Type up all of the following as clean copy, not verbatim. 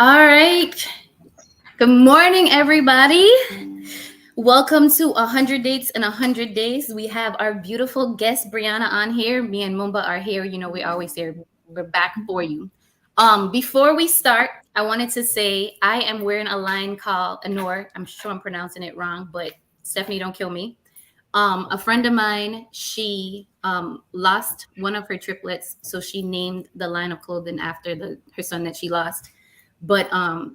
All right. Good morning, everybody. Welcome to 100 Dates in 100 Days. We have our beautiful guest, Briana, on here. Me and Mumba are here. You know, we're always here. We're back for you. Before we start, I wanted to say I am wearing a line called Anor. I'm sure I'm pronouncing it wrong, but Stephanie, don't kill me. A friend of mine, she lost one of her triplets, so she named the line of clothing after her son that she lost. But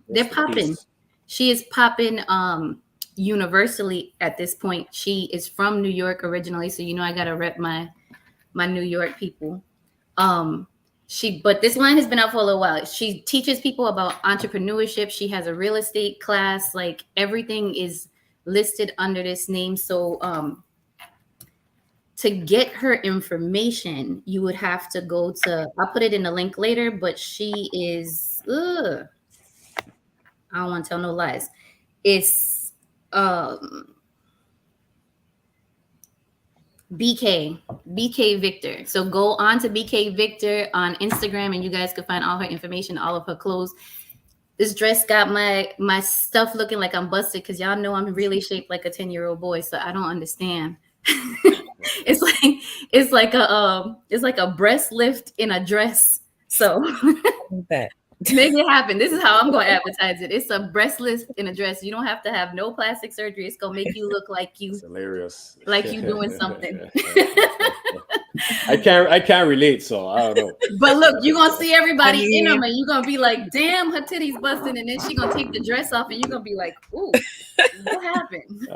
they're popping. She is popping universally at this point. She is from New York originally, so you know I gotta rep my New York people. But this line has been out for a little while. She teaches people about entrepreneurship. She has a real estate class. Like everything is listed under this name. So to get her information, you would have to go to, I'll put it in the link later, but she is, I don't want to tell no lies. It's BK Victor. So go on to BK Victor on Instagram and you guys can find all her information, all of her clothes. This dress got my stuff looking like I'm busted because y'all know I'm really shaped like a 10-year-old boy, so I don't understand. it's like a breast lift in a dress. So make it happen. This is how I'm going to advertise it. It's a breast lift in a dress. You don't have to have no plastic surgery. It's going to make you look like you. It's hilarious. Like you doing something. I can't relate, so I don't know. But look, you're gonna see everybody in them, and you're gonna be like, "Damn, her titties busting," and then she gonna take the dress off, and you're gonna be like, "Ooh, what happened?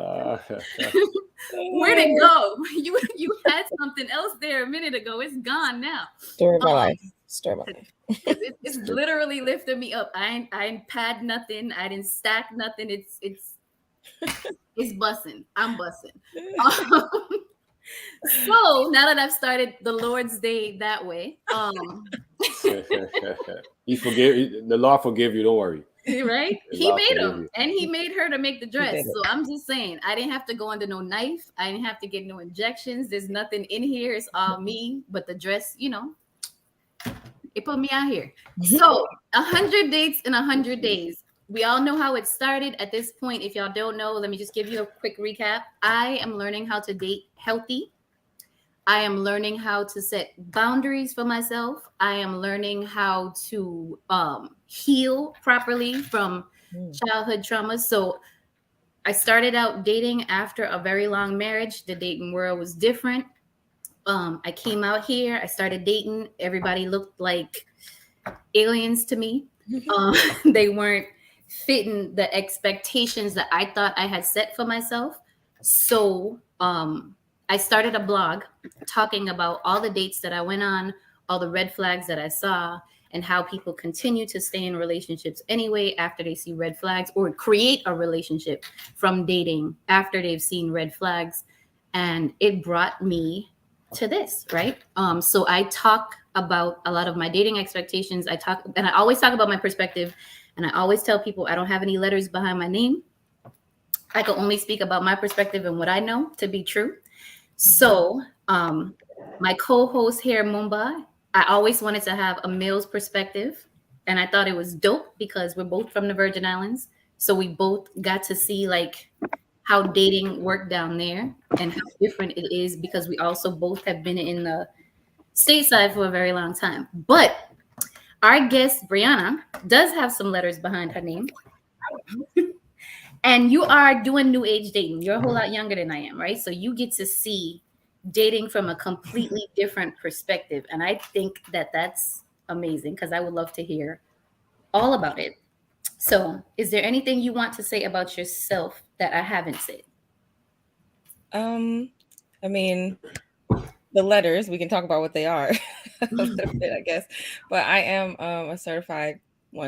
Where'd it go? You had something else there a minute ago. It's gone now." Story of my life. It's literally lifting me up. I ain't pad nothing. I didn't stack nothing. It's busting. I'm busting. So now that I've started the Lord's Day that way, the Lord forgive you. Don't worry. Right? He made him, and he made her to make the dress. So I'm just saying, I didn't have to go under no knife. I didn't have to get no injections. There's nothing in here. It's all me. But the dress, you know, it put me out here. So 100 dates in 100 days. We all know how it started. At this point, if y'all don't know, let me just give you a quick recap. I am learning how to date healthy. I am learning how to set boundaries for myself. I am learning how to heal properly from childhood traumas. So I started out dating after a very long marriage. The dating world was different. I came out here. I started dating. Everybody looked like aliens to me. They weren't fitting the expectations that I thought I had set for myself. So I started a blog talking about all the dates that I went on, all the red flags that I saw, and how people continue to stay in relationships anyway after they see red flags, or create a relationship from dating after they've seen red flags. And it brought me to this, right? So I talk about a lot of my dating expectations. I always talk about my perspective. And I always tell people I don't have any letters behind my name. I can only speak about my perspective and what I know to be true. So my co-host here, Mumbai, I always wanted to have a male's perspective. And I thought it was dope because we're both from the Virgin Islands. So we both got to see like how dating worked down there and how different it is because we also both have been in the stateside for a very long time. But our guest, Briana, does have some letters behind her name. And you are doing new age dating. You're a whole lot younger than I am, right? So you get to see dating from a completely different perspective. And I think that that's amazing because I would love to hear all about it. So is there anything you want to say about yourself that I haven't said? I mean, the letters, we can talk about what they are a little bit, I guess. But I am a certified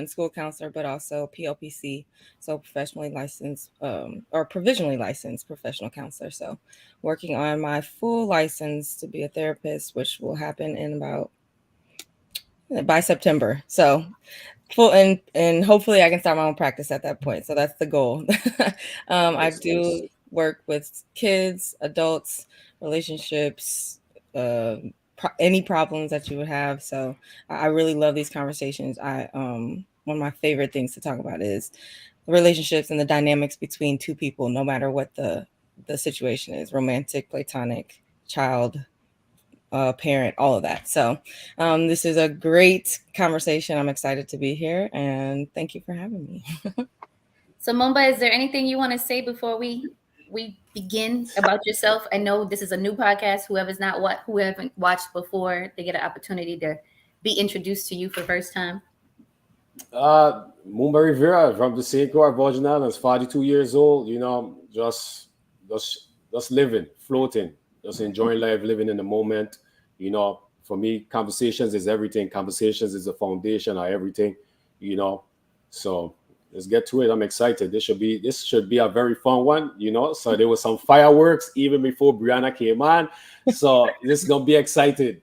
school counselor, but also PLPC, so professionally licensed or provisionally licensed professional counselor. So working on my full license to be a therapist, which will happen in by September. So full and hopefully I can start my own practice at that point. So that's the goal. I do work with kids, adults, relationships, any problems that you would have. So I really love these conversations. I one of my favorite things to talk about is relationships and the dynamics between two people, no matter what the situation is, romantic, platonic, child, parent, all of that. So this is a great conversation. I'm excited to be here, and thank you for having me. So Mumba, is there anything you want to say before we begin about yourself? I know this is a new podcast. Who haven't watched before, they get an opportunity to be introduced to you for the first time. Mumba Rivera from the St. Croix Virgin Islands, 42 years old, just living, floating, just enjoying life, living in the moment. For me, conversations is everything. Conversations is the foundation of everything, you know. So let's get to it. I'm excited. This should be a very fun one, So there was some fireworks even before Briana came on. So this is gonna be excited.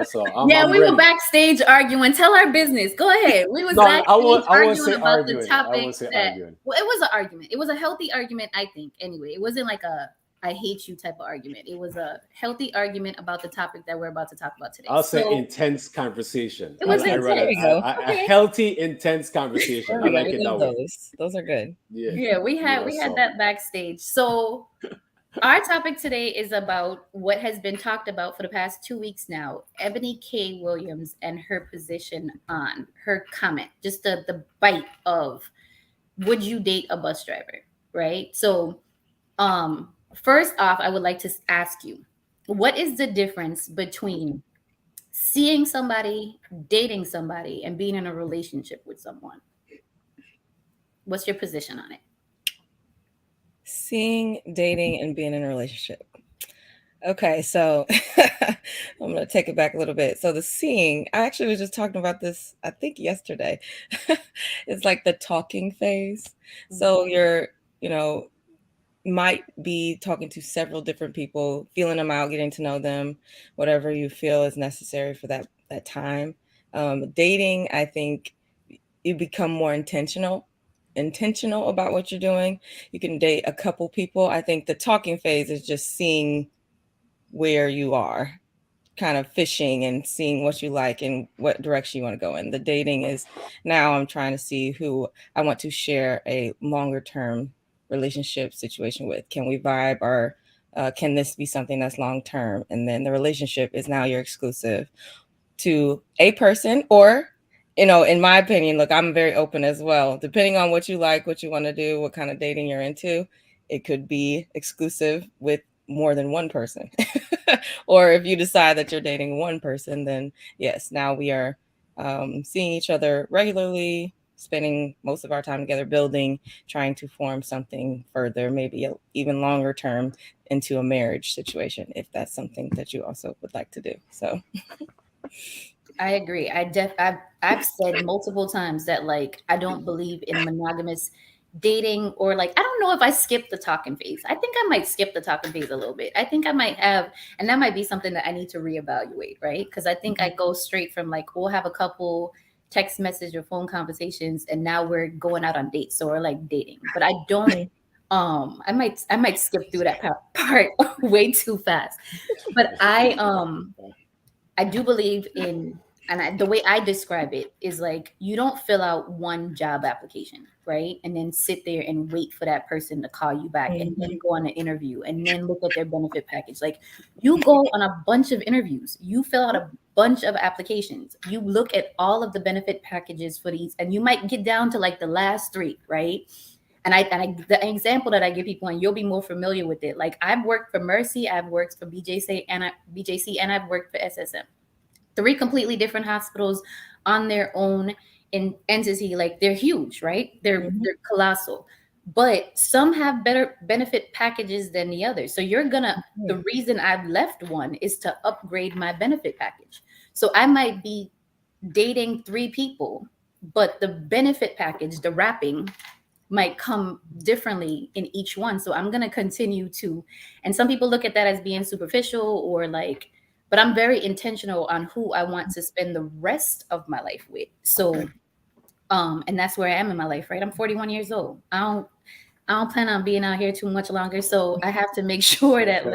So I'm we ready. were backstage arguing. Tell our business. Go ahead. We was No, backstage I won't say arguing about the arguing. I topic won't say that. arguing. Well, it was an argument. It was a healthy argument, I think. Anyway, it wasn't like a "I hate you" type of argument. It was a healthy argument about the topic that we're about to talk about today. I'll say intense conversation. It was There you intense. go. A healthy, intense conversation. I like it that way. Those are good. Yeah, we had that backstage. So our topic today is about what has been talked about for the past 2 weeks now. Ebony K. Williams and her position on her comment, just the bite of, would you date a bus driver? Right. So first off, I would like to ask you, what is the difference between seeing somebody, dating somebody, and being in a relationship with someone? What's your position on it? Seeing, dating, and being in a relationship. Okay, so I'm going to take it back a little bit. So the seeing, I actually was just talking about this, I think yesterday. It's like the talking phase. So you're, might be talking to several different people, feeling them out, getting to know them, whatever you feel is necessary for that time. Dating, I think you become more intentional about what you're doing. You can date a couple people. I think the talking phase is just seeing where you are, kind of fishing and seeing what you like and what direction you want to go in. The dating is now I'm trying to see who I want to share a longer term relationship situation with. Can we vibe, or can this be something that's long term? And then the relationship is now you're exclusive to a person, or in my opinion, look, I'm very open as well. Depending on what you like, what you want to do, what kind of dating you're into, it could be exclusive with more than one person. Or if you decide that you're dating one person, then yes, now we are seeing each other regularly, spending most of our time together, building, trying to form something further, maybe even longer term into a marriage situation, if that's something that you also would like to do. So I agree. I've said multiple times that I don't believe in monogamous dating, or I don't know if I skipped the talking phase. I think I might skip the talking phase a little bit. I think I might have, and that might be something that I need to reevaluate, right? Because I think I go straight from we'll have a couple text message or phone conversations, and now we're going out on dates, so we're dating. But I don't. I might skip through that part way too fast. But I do believe in, and the way I describe it is you don't fill out one job application, right? And then sit there and wait for that person to call you back, and then go on an interview, and then look at their benefit package. You go on a bunch of interviews, you fill out a bunch of applications, you look at all of the benefit packages for these, and you might get down to the last 3, right? And the example that I give people, and you'll be more familiar with it. I've worked for Mercy, I've worked for BJC, and I've worked for SSM. 3 completely different hospitals on their own entity. They're huge, right? They're colossal, but some have better benefit packages than the others. So the reason I've left one is to upgrade my benefit package. So I might be dating 3 people, but the benefit package, the wrapping, might come differently in each one. So I'm going to continue to, and some people look at that as being superficial or but I'm very intentional on who I want to spend the rest of my life with. So, and that's where I am in my life, right? I'm 41 years old. I don't plan on being out here too much longer. So I have to make sure that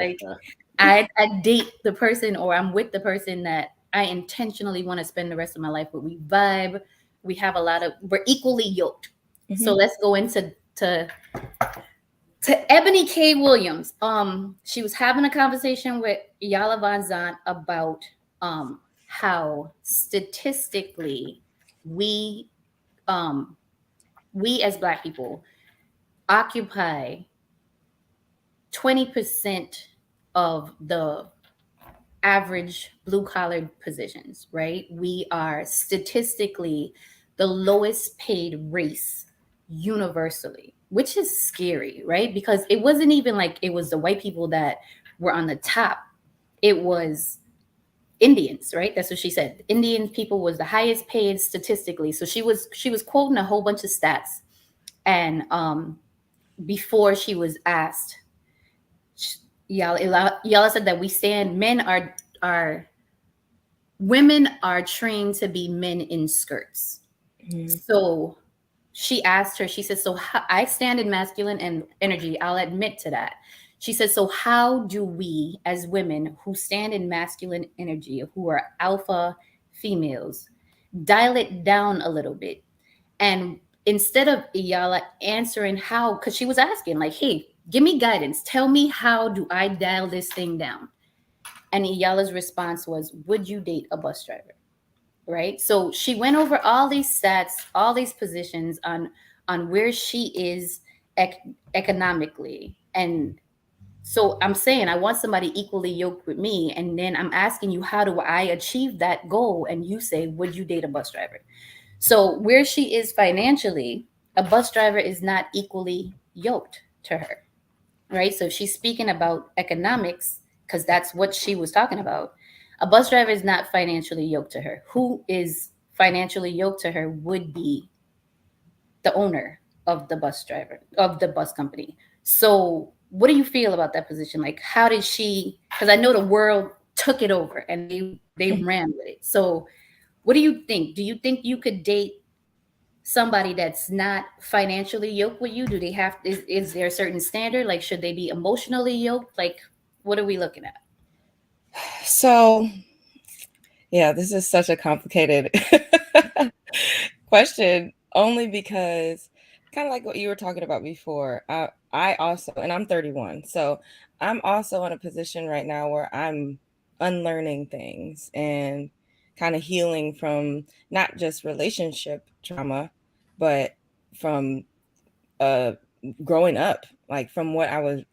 I date the person, or I'm with the person that I intentionally want to spend the rest of my life with. We vibe, we have a lot of, we're equally yoked. Mm-hmm. So let's go into to Ebony K. Williams. She was having a conversation with Yala Van Zant about how statistically we we as Black people occupy 20% of the average blue collar positions, right? We are statistically the lowest paid race universally, which is scary, right? Because it wasn't even like it was the white people that were on the top. It was Indians, right? That's what she said. Indian people was the highest paid statistically. So she was quoting a whole bunch of stats. And before she was asked, Yala said that we stand, women are trained to be men in skirts. Mm-hmm. So she asked her, she said, so I stand in masculine and energy. I'll admit to that. She said, so how do we as women who stand in masculine energy, who are alpha females, dial it down a little bit? And instead of Iyala answering how, because she was asking like, hey, give me guidance. Tell me, how do I dial this thing down? And Iyala's response was, would you date a bus driver? Right? So she went over all these stats, all these positions on where she is economically. And so I'm saying I want somebody equally yoked with me. And then I'm asking you, how do I achieve that goal? And you say, would you date a bus driver? So where she is financially, a bus driver is not equally yoked to her, right? So she's speaking about economics because that's what she was talking about. A bus driver is not financially yoked to her. Who is financially yoked to her would be the owner of the bus driver, of the bus company. So what do you feel about that position? Like, how did she, because I know the world took it over and they ran with it. So what do you think? Do you think you could date somebody that's not financially yoked with you? Do they have, is there a certain standard? Like, should they be emotionally yoked? Like, what are we looking at? So, yeah, this is such a complicated question, only because kind of like what you were talking about before. I also, and I'm 31, so I'm also in a position right now where I'm unlearning things and kind of healing from not just relationship trauma, but from growing up, like from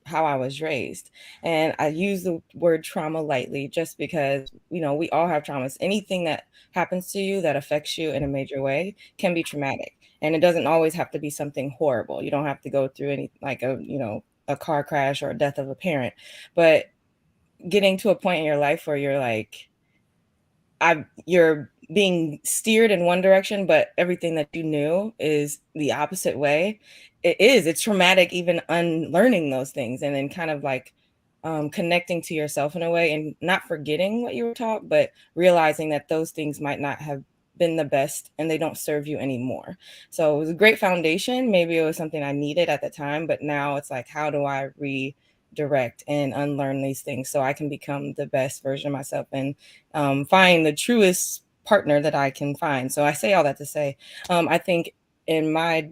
how I was raised. And I use the word trauma lightly just because, we all have traumas. Anything that happens to you that affects you in a major way can be traumatic. And it doesn't always have to be something horrible. You don't have to go through any, like a car crash or a death of a parent. But getting to a point in your life where you're like, you're being steered in one direction, but everything that you knew is the opposite way. It's traumatic, even unlearning those things, and then kind of like connecting to yourself in a way and not forgetting what you were taught, but realizing that those things might not have been the best and they don't serve you anymore. So it was a great foundation. Maybe it was something I needed at the time, but now it's like, how do I redirect and unlearn these things so I can become the best version of myself and find the truest partner that I can find? So I say all that to say, I think in my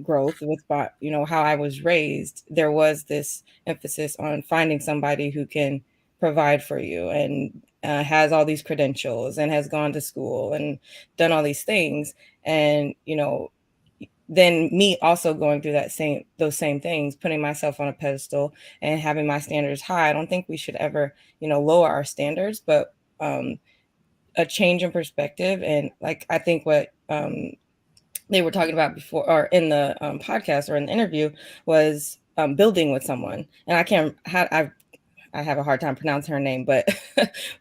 growth with how I was raised, there was this emphasis on finding somebody who can provide for you and has all these credentials and has gone to school and done all these things. And then me also going through those same things, putting myself on a pedestal and having my standards high. I don't think we should ever lower our standards, but a change in perspective. And like, I think what they were talking about before, or in the podcast or in the interview, was building with someone. And I have a hard time pronouncing her name, but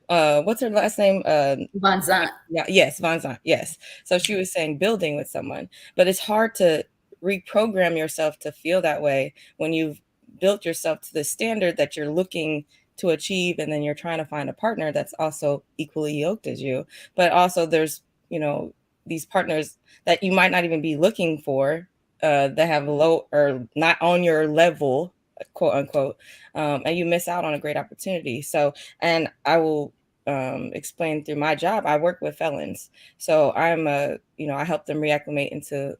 what's her last name? Van Zant. Yeah, yes, Van Zant. Yes. So she was saying building with someone, but it's hard to reprogram yourself to feel that way when you've built yourself to the standard that you're looking to achieve, and then you're trying to find a partner that's also equally yoked as you. But also there's these partners that you might not even be looking for, that have low or not on your level, quote unquote, and you miss out on a great opportunity. So, and I will explained through my job, I work with felons. So I'm I help them reacclimate into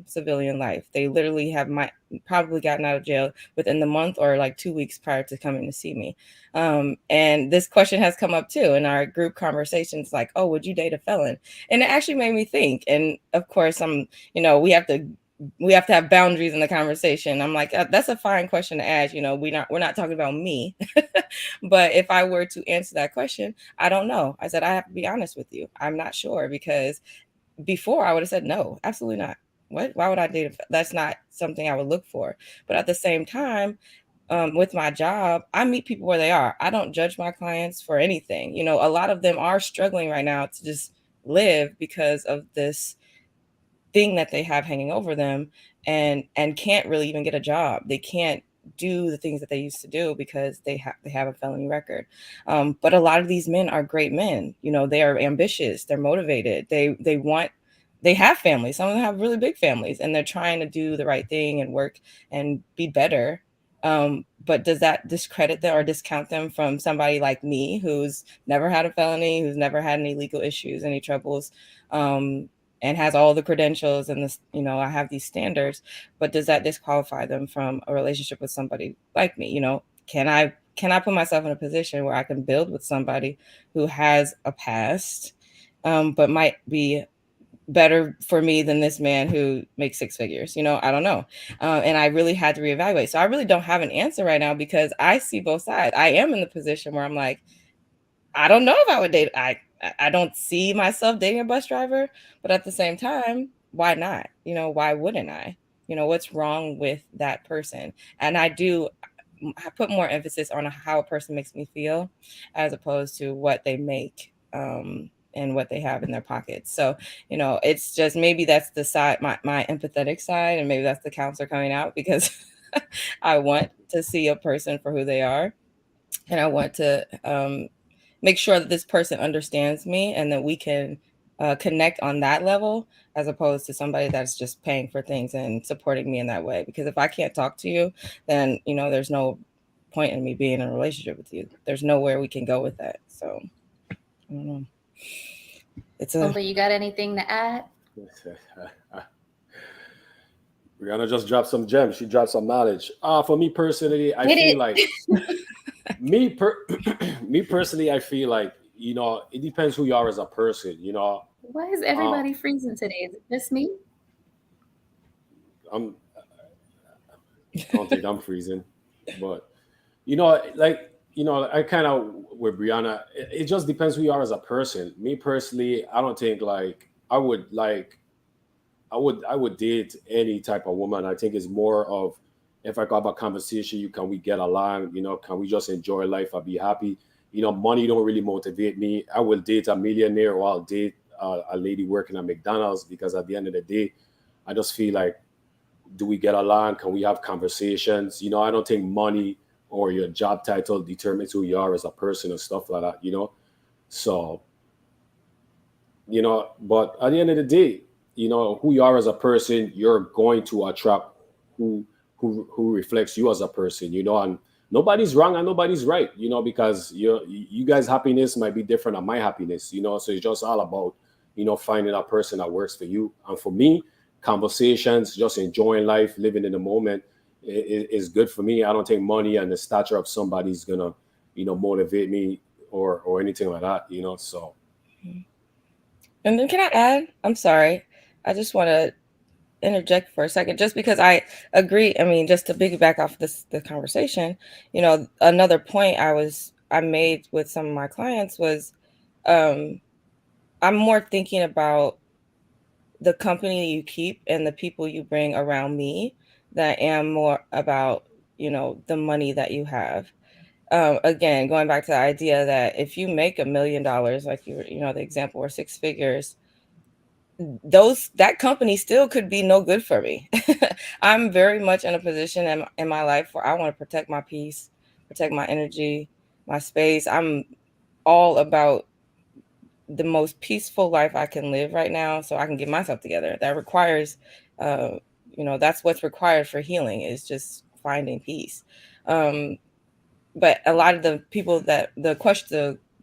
civilian life. They literally have probably gotten out of jail within the month or like 2 weeks prior to coming to see me. And this question has come up too in our group conversations, like, oh, would you date a felon? And it actually made me think. And of course, we have to have boundaries in the conversation. I'm like, that's a fine question to ask. We're not talking about me. But if I were to answer that question, I don't know. I said, I have to be honest with you. I'm not sure, because before I would have said no, absolutely not. What? Why would I date? That's not something I would look for. But at the same time, with my job, I meet people where they are. I don't judge my clients for anything. A lot of them are struggling right now to just live because of this thing that they have hanging over them, and can't really even get a job. They can't do the things that they used to do because they have a felony record. But a lot of these men are great men. They are ambitious, they're motivated, they have families. Some of them have really big families, and they're trying to do the right thing and work and be better. But does that discredit them or discount them from somebody like me, who's never had a felony, who's never had any legal issues, any troubles, and has all the credentials and this, I have these standards, but does that disqualify them from a relationship with somebody like me? Can I put myself in a position where I can build with somebody who has a past, but might be better for me than this man who makes six figures? I don't know. And I really had to reevaluate. So I really don't have an answer right now, because I see both sides. I am in the position where I'm like, I don't know if I would date. I don't see myself dating a bus driver, but at the same time, why not? Why wouldn't I? What's wrong with that person? And I put more emphasis on how a person makes me feel, as opposed to what they make, and what they have in their pockets. So, it's just, maybe that's the side, my empathetic side, and maybe that's the counselor coming out, because I want to see a person for who they are, and I want to make sure that this person understands me, and that we can connect on that level, as opposed to somebody that's just paying for things and supporting me in that way. Because if I can't talk to you, then there's no point in me being in a relationship with you. There's nowhere we can go with that. So I don't know. You got anything to add? Briana just dropped some gems. She dropped some knowledge. For me personally, I feel like me personally, I feel like, it depends who you are as a person. Why is everybody freezing today? Is it just me? I don't think I'm freezing, but I kind of with Briana. It just depends who you are as a person. Me personally, I don't think I would date any type of woman. I think it's more of, if I have a conversation, can we get along? Can we just enjoy life? I'll be happy. Money don't really motivate me. I will date a millionaire, or I'll date a lady working at McDonald's, because at the end of the day, I just feel like, do we get along? Can we have conversations? I don't think money or your job title determines who you are as a person and stuff like that. So, but at the end of the day, who you are as a person, you're going to attract who reflects you as a person, and nobody's wrong and nobody's right, because you guys' happiness might be different than my happiness, so it's just all about, finding a person that works for you. And for me, conversations, just enjoying life, living in the moment is good for me. I don't think money and the stature of somebody's gonna, motivate me or anything like that, so. And then, can I add? I'm sorry. I just want to interject for a second, just because I agree. I mean, just to piggyback off the conversation, another point I made with some of my clients was, I'm more thinking about the company you keep and the people you bring around me, than I am more about, the money that you have. Again, going back to the idea that if you make $1 million, like the example, or six figures, that company still could be no good for me. I'm very much in a position in my life where I want to protect my peace, protect my energy, my space. I'm all about the most peaceful life I can live right now, so I can get myself together. That requires, that's what's required for healing, is just finding peace. But a lot of the people the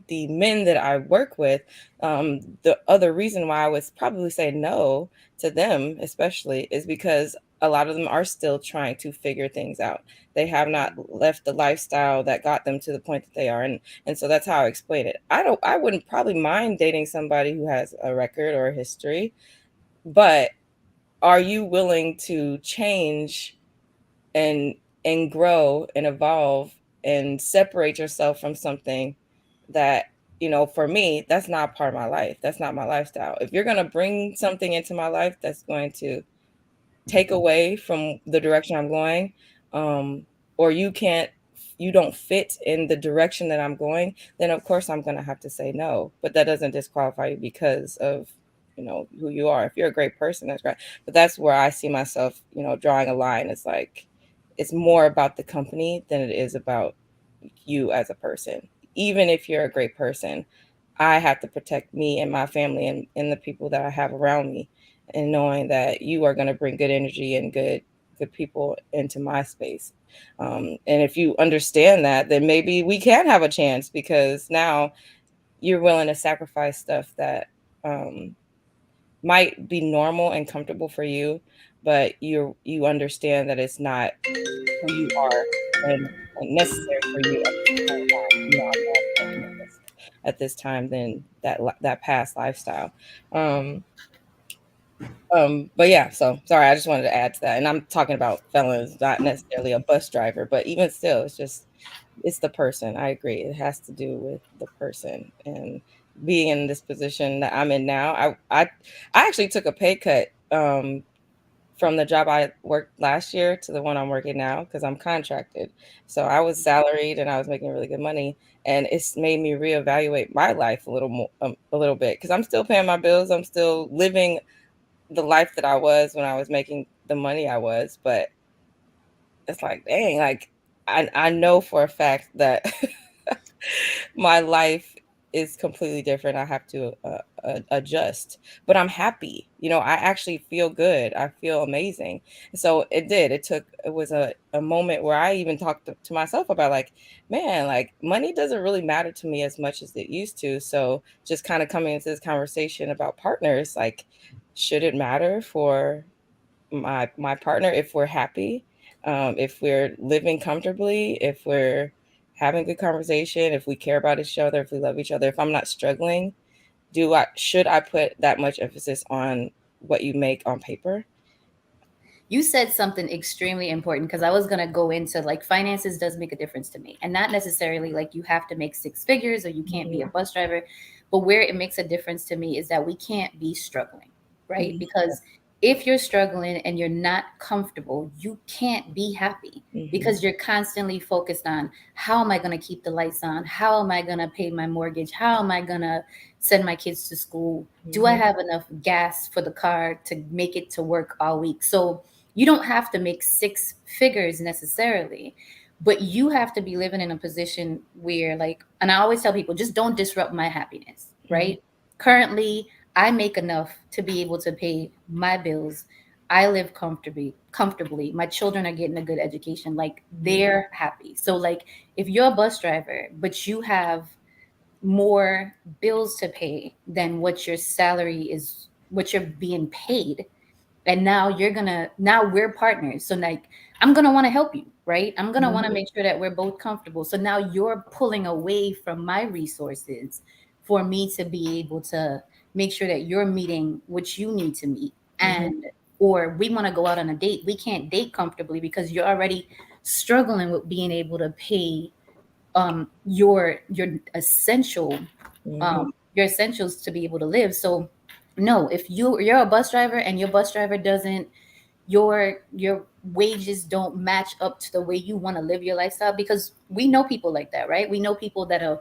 the men that I work with, the other reason why I would probably say no to them, especially, is because a lot of them are still trying to figure things out. They have not left the lifestyle that got them to the point that they are, and so that's how I explain it. I wouldn't probably mind dating somebody who has a record or a history, but are you willing to change and grow and evolve and separate yourself from something that, for me, that's not part of my life. That's not my lifestyle. If you're going to bring something into my life that's going to take away from the direction I'm going, or you don't fit in the direction that I'm going, then of course I'm going to have to say no. But that doesn't disqualify you because of, who you are. If you're a great person, that's great. But that's where I see myself, drawing a line. It's like, it's more about the company than it is about you as a person. Even if you're a great person, I have to protect me and my family and the people that I have around me, and knowing that you are going to bring good energy and good people into my space. And if you understand that, then maybe we can have a chance, because now you're willing to sacrifice stuff that might be normal and comfortable for you, but you understand that it's not who you are and necessary for you at this point in time. I'm more important at this time than that past lifestyle. Um, but yeah, so sorry, I just wanted to add to that. And I'm talking about felons, not necessarily a bus driver, but even still, it's the person. I agree. It has to do with the person, and being in this position that I'm in now. I actually took a pay cut from the job I worked last year to the one I'm working now, because I'm contracted. So I was salaried and I was making really good money, and it's made me reevaluate my life a little more, a little bit, because I'm still paying my bills. I'm still living the life that I was when I was making the money I was, but it's like, dang, like I know for a fact that my life is completely different. I have to adjust, but I'm happy. I actually feel good. I feel amazing. So it was a moment where I even talked to myself about, like, man, like, money doesn't really matter to me as much as it used to. So just kind of coming into this conversation about partners, like, should it matter for my partner if we're happy, if we're living comfortably, if we're having good conversation, if we care about each other, if we love each other, if I'm not struggling, should I put that much emphasis on what you make on paper? You said something extremely important, because I was going to go into, like, finances does make a difference to me, and not necessarily like you have to make six figures or you can't be a bus driver, but where it makes a difference to me is that we can't be struggling, right? Because if you're struggling and you're not comfortable, you can't be happy, because you're constantly focused on, how am I going to keep the lights on? How am I going to pay my mortgage? How am I going to send my kids to school? Do I have enough gas for the car to make it to work all week? So you don't have to make six figures necessarily, but you have to be living in a position where, like, and I always tell people, just don't disrupt my happiness, right? Currently, I make enough to be able to pay my bills. I live comfortably. My children are getting a good education. Like, they're happy. So, like, if you're a bus driver, but you have more bills to pay than what your salary is, what you're being paid, and now we're partners, so, like, I'm gonna want to help you, right? I'm gonna want to make sure that we're both comfortable. So now you're pulling away from my resources for me to be able to make sure that you're meeting what you need to meet. And or we want to go out on a date, we can't date comfortably because you're already struggling with being able to pay your your essentials to be able to live. So no, if you're a bus driver and your bus driver doesn't, your wages don't match up to the way you want to live your lifestyle, because we know people like that, right? We know people that are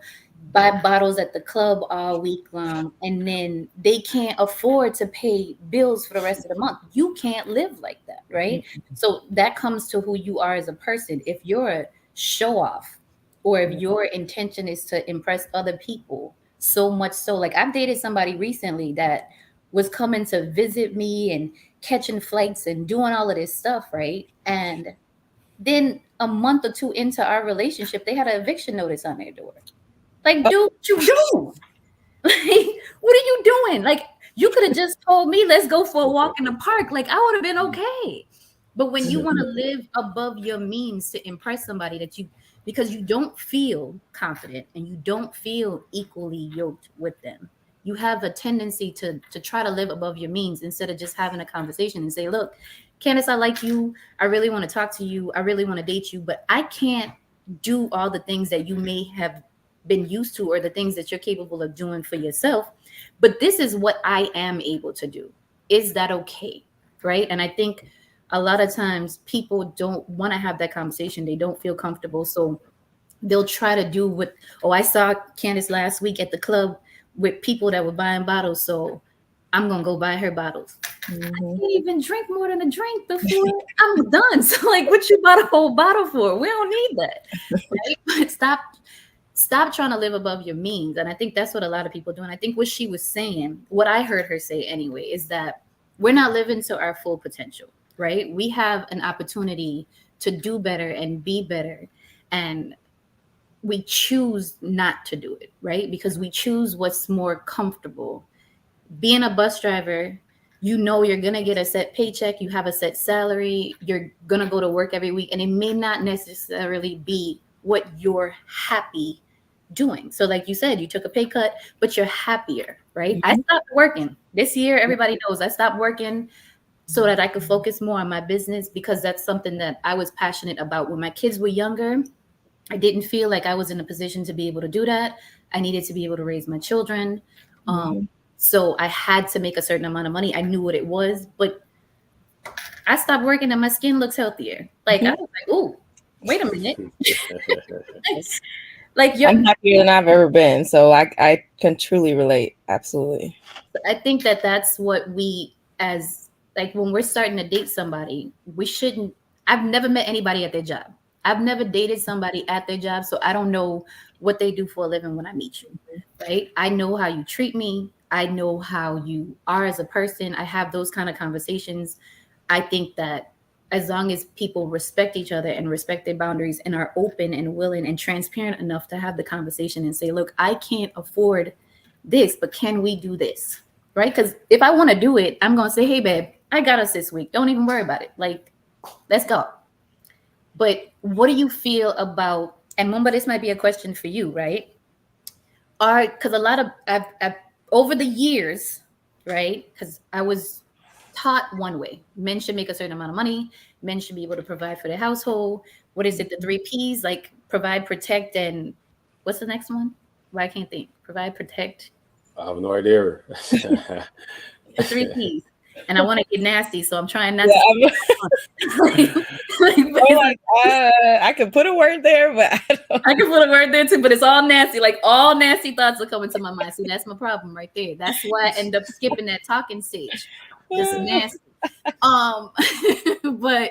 buy bottles at the club all week long, and then they can't afford to pay bills for the rest of the month. You can't live like that, right? So that comes to who you are as a person. If you're a show off, or if your intention is to impress other people, so much so, like, I've dated somebody recently that was coming to visit me and catching flights and doing all of this stuff, right? And then a month or two into our relationship, they had an eviction notice on their door. Like, dude, what you do? Like, what are you doing? Like, you could have just told me, let's go for a walk in the park. Like, I would have been okay. But when you want to live above your means to impress somebody that you, because you don't feel confident and you don't feel equally yoked with them, you have a tendency to try to live above your means instead of just having a conversation and say, look, Candace, I like you. I really want to talk to you. I really want to date you, but I can't do all the things that you may have been used to or the things that you're capable of doing for yourself. But this is what I am able to do. Is that okay? Right. And I think a lot of times people don't want to have that conversation. They don't feel comfortable. So they'll try to do what, oh, I saw Candace last week at the club with people that were buying bottles. So I'm going to go buy her bottles. I can't even drink more than a drink before I'm done. So, like, what you bought a whole bottle for? We don't need that. Right? But stop trying to live above your means. And I think that's what a lot of people do. And I think what she was saying, what I heard her say anyway, is that we're not living to our full potential, right? We have an opportunity to do better and be better. And we choose not to do it, right? Because we choose what's more comfortable. Being a bus driver, you know you're going to get a set paycheck, you have a set salary, you're going to go to work every week, and it may not necessarily be what you're happy doing. So like you said, you took a pay cut, but you're happier, right? I stopped working this year. Everybody knows I stopped working so that I could focus more on my business because that's something that I was passionate about. When my kids were younger, I didn't feel like I was in a position to be able to do that. I needed to be able to raise my children. So I had to make a certain amount of money. I knew what it was, but I stopped working and my skin looks healthier. Like I was like, "Ooh, wait a minute." Like I'm happier than I've ever been. So I can truly relate. Absolutely. I think that that's what we, as like when we're starting to date somebody, we shouldn't. I've never met anybody at their job. I've never dated somebody at their job, so I don't know what they do for a living when I meet you, right? I know how you treat me. I know how you are as a person. I have those kind of conversations. I think that as long as people respect each other and respect their boundaries and are open and willing and transparent enough to have the conversation and say, look, I can't afford this, but can we do this? Right? Because if I want to do it, I'm going to say, hey, babe, I got us this week. Don't even worry about it. Like, let's go. But what do you feel about, and Mumba, this might be a question for you, right? Because a lot of, I've over the years, right? Because I was taught one way. Men should make a certain amount of money. Men should be able to provide for their household. What is it? The 3 P's, like provide, protect, and what's the next one? Well, I can't think. Provide, protect. I have no idea. The 3 P's. And I want to get nasty, so I'm trying not to. I could put a word there, but I can put a word there too, but it's all nasty. Like all nasty thoughts are coming to my mind. See, that's my problem right there. That's why I end up skipping that talking stage. Just nasty. But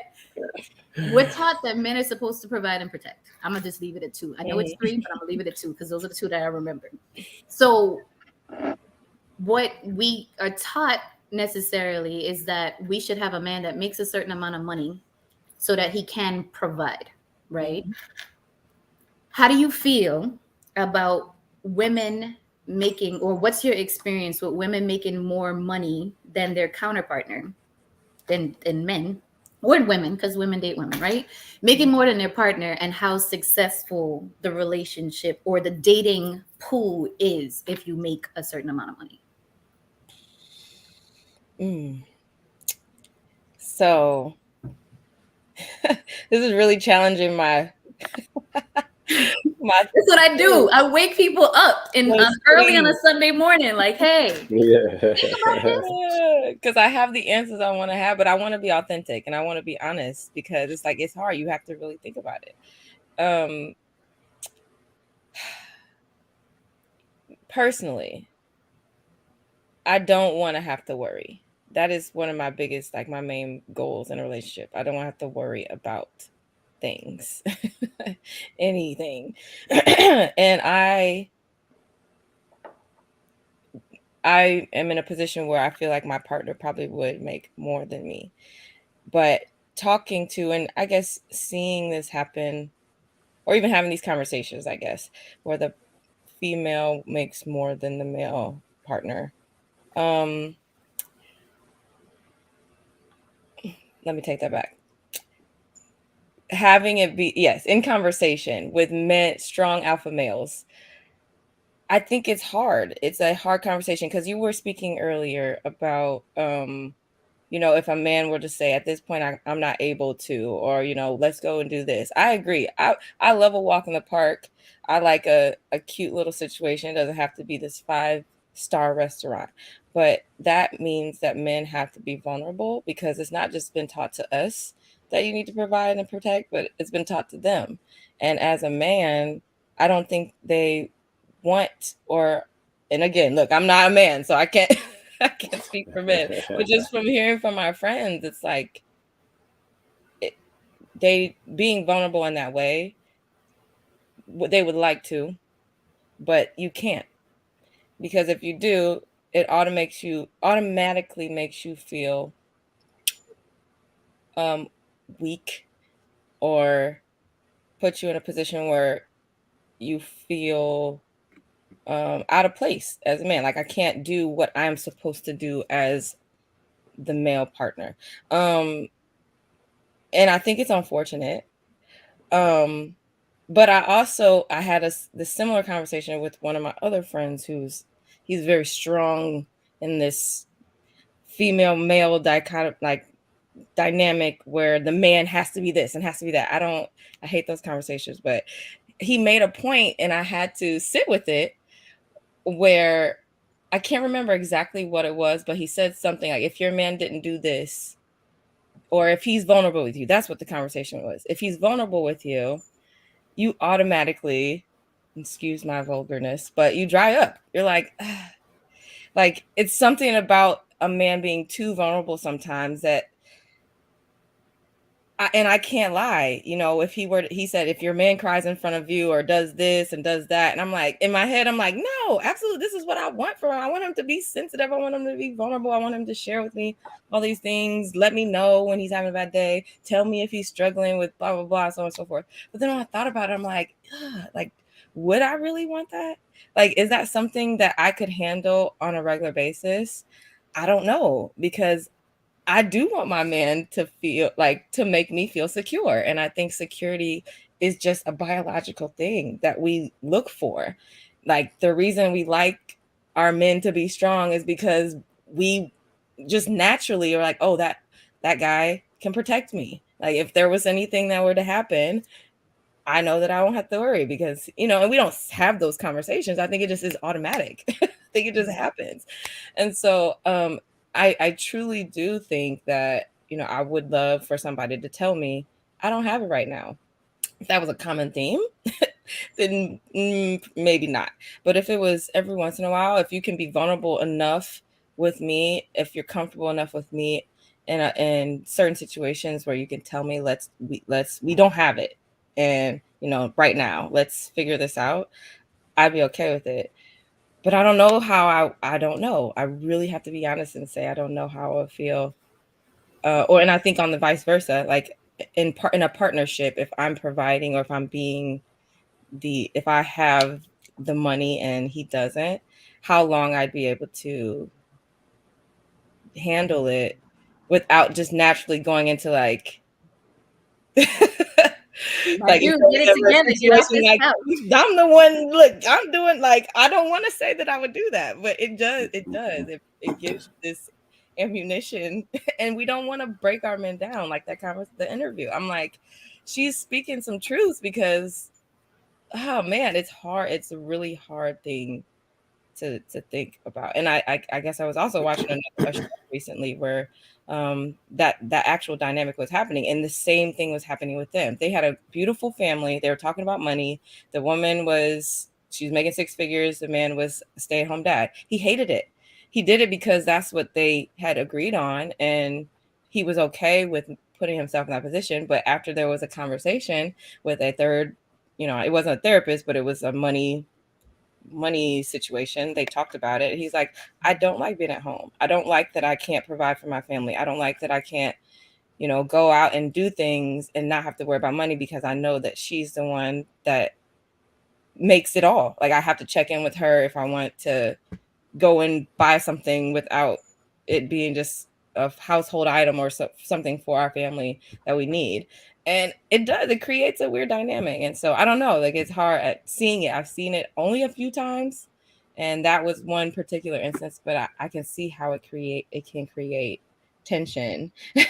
we're taught that men are supposed to provide and protect. I'm gonna just leave it at 2. I know it's 3, but I'm gonna leave it at 2 because those are the 2 that I remember. So what we are taught necessarily is that we should have a man that makes a certain amount of money so that he can provide, right? How do you feel about women making, or what's your experience with women making more money than their counterpartner, than men or women, because women date women, right? Making more than their partner, and how successful the relationship or the dating pool is if you make a certain amount of money. So this is really challenging my that's what I do. I wake people up early on a Sunday morning, like, hey, because I have the answers I want to have, but I want to be authentic and I want to be honest, because it's like, it's hard. You have to really think about it. Personally, I don't want to have to worry. That is one of my biggest, like my main goals in a relationship. I don't want to have to worry about things, anything. And I am in a position where I feel like my partner probably would make more than me. But talking to, and I guess seeing this happen, or even having these conversations, I guess, where the female makes more than the male partner. Let me take that back. Having it be, yes, in conversation with men, strong alpha males, I think it's hard. It's a hard conversation because you were speaking earlier about if a man were to say at this point I'm not able to, or let's go and do this. I agree. I love a walk in the park. I like a cute little situation. It doesn't have to be this 5-star restaurant. But that means that men have to be vulnerable, because it's not just been taught to us that you need to provide and protect, but it's been taught to them. And as a man, I don't think they want, and again, look, I'm not a man, so I can't I can't speak for men, but just from hearing from my friends, it's like they being vulnerable in that way, they would like to, but you can't, because if you do, it automatically makes you feel weak, or put you in a position where you feel out of place as a man. Like, I can't do what I'm supposed to do as the male partner. And I think it's unfortunate. But I had the similar conversation with one of my other friends he's very strong in this female male dynamic where the man has to be this and has to be that. I hate those conversations, but he made a point and I had to sit with it, where I can't remember exactly what it was, but he said something like, if your man didn't do this, or if he's vulnerable with you, that's what the conversation was. If he's vulnerable with you, you automatically, excuse my vulgarness, but you dry up. You're like, like, it's something about a man being too vulnerable sometimes that, I can't lie. If he said, if your man cries in front of you or does this and does that, and I'm like, in my head, I'm like, no, absolutely. This is what I want from him. I want him to be sensitive. I want him to be vulnerable. I want him to share with me all these things. Let me know when he's having a bad day. Tell me if he's struggling with blah, blah, blah, so on and so forth. But then when I thought about it, I'm like, would I really want that? Like, is that something that I could handle on a regular basis? I don't know, because I do want my man to make me feel secure. And I think security is just a biological thing that we look for. Like, the reason we like our men to be strong is because we just naturally are like, oh, that guy can protect me. Like, if there was anything that were to happen, I know that I won't have to worry, because, and we don't have those conversations. I think it just is automatic. I think it just happens. And so, I truly do think that, I would love for somebody to tell me, I don't have it right now. If that was a common theme, then maybe not. But if it was every once in a while, if you can be vulnerable enough with me, if you're comfortable enough with me in certain situations where you can tell me, we don't have it, and right now, let's figure this out, I'd be okay with it. But I don't know how I don't know. I really have to be honest and say I don't know how I would feel. And I think on the vice versa, like in a partnership, if I'm providing, or if I have the money and he doesn't, how long I'd be able to handle it without just naturally going into like like, you get it together, get off this like, couch. I'm the one, look, I'm doing, like, I don't want to say that I would do that, but it does. It gives this ammunition, and we don't want to break our men down, like that the interview. I'm like, she's speaking some truths, because, oh man, it's hard. It's a really hard thing to think about. And I guess I was also watching a show recently where that actual dynamic was happening, and the same thing was happening with them. They had a beautiful family. They were talking about money. The woman she was making 6 figures. The man was a stay-at-home dad. He hated it. He did it because that's what they had agreed on, and he was okay with putting himself in that position. But after there was a conversation with a third, it wasn't a therapist, but it was a money situation. They talked about it. He's like, I don't like being at home. I don't like that I can't provide for my family. I don't like that I can't, go out and do things and not have to worry about money, because I know that she's the one that makes it all. Like I have to check in with her if I want to go and buy something without it being just a household item or something for our family that we need. And it creates a weird dynamic. And so I don't know, like it's hard at seeing it. I've seen it only a few times, and that was one particular instance, but I can see how it can create tension. No,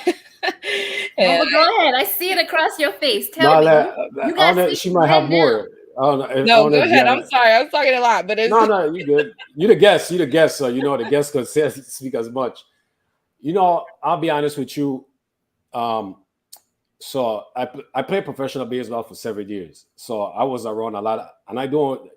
And but go ahead. I see it across your face. Tell No, me, I you got don't know, six she might have men now. more. I don't know. I no, don't know go if ahead. I'm Brianna. sorry. I was talking a lot, but it's No, no, you good. You the guest. You the guest. So you know the guest could say, speak as much. You know, I'll be honest with you. Um, so I played professional baseball for 7 years. So I was around a lot, and I don't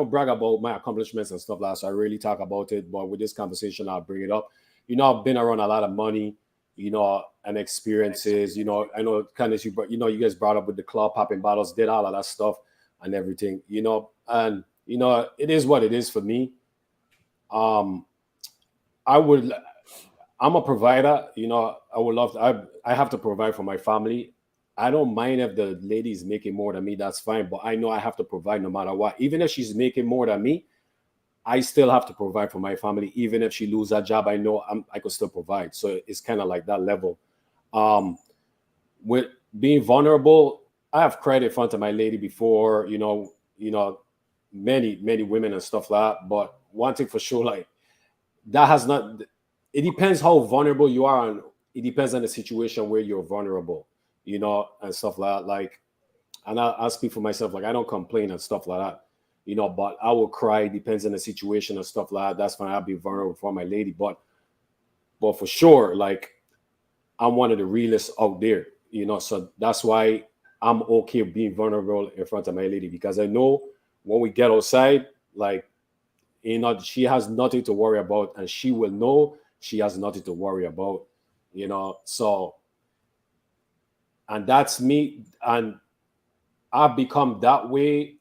brag about my accomplishments and stuff like that. So I really talk about it. But with this conversation, I'll bring it up. You know, I've been around a lot of money, and experiences. I know kind of you guys brought up with the club popping bottles, did all of that stuff and everything. And it is what it is for me. Um, I would. I'm a provider. I would love to. I have to provide for my family. I don't mind if the lady is making more than me. That's fine. But I know I have to provide no matter what. Even if she's making more than me, I still have to provide for my family. Even if she lose that job, I know I could still provide. So it's kind of like that level. Um, with being vulnerable, I have cried in front of my lady before. Many women and stuff like that. But one thing for sure, like that has not. It depends how vulnerable you are, and it depends on the situation where you're vulnerable, and stuff like that. Like, and I speak for myself. Like, I don't complain and stuff like that, but I will cry. Depends on the situation and stuff like that. That's fine. I'll be vulnerable for my lady, but for sure, like I'm one of the realest out there, So that's why I'm okay being vulnerable in front of my lady because I know when we get outside, like she has nothing to worry about, and she will know she has nothing to worry about, So, and that's me, and I've become that way,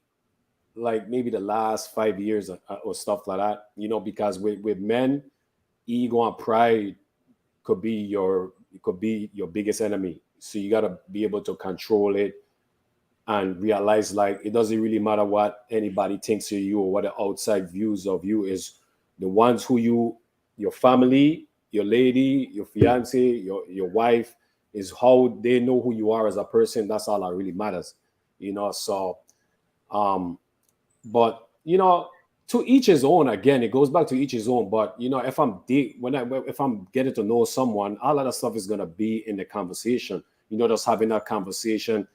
like maybe the last 5 years or stuff like that, because with men, ego and pride could be your biggest enemy. So you gotta be able to control it and realize like it doesn't really matter what anybody thinks of you or what the outside views of you is. The ones who your family, your lady, your fiance, your wife, is how they know who you are as a person. That's all that really matters, So, um, but to each his own. Again, it goes back to each his own. But if if I'm getting to know someone, all of that stuff is gonna be in the conversation. Just having that conversation,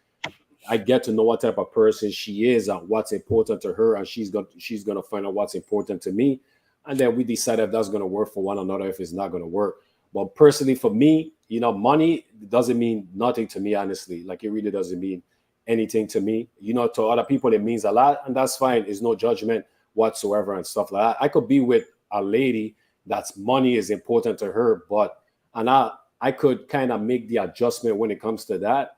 I get to know what type of person she is and what's important to her, and she's gonna find out what's important to me, and then we decide if that's gonna work for one another, if it's not gonna work. But personally, for me, money doesn't mean nothing to me. Honestly, like it really doesn't mean anything to me. To other people it means a lot, and that's fine. There's no judgment whatsoever and stuff like that. I could be with a lady that's money is important to her, and I could kind of make the adjustment when it comes to that,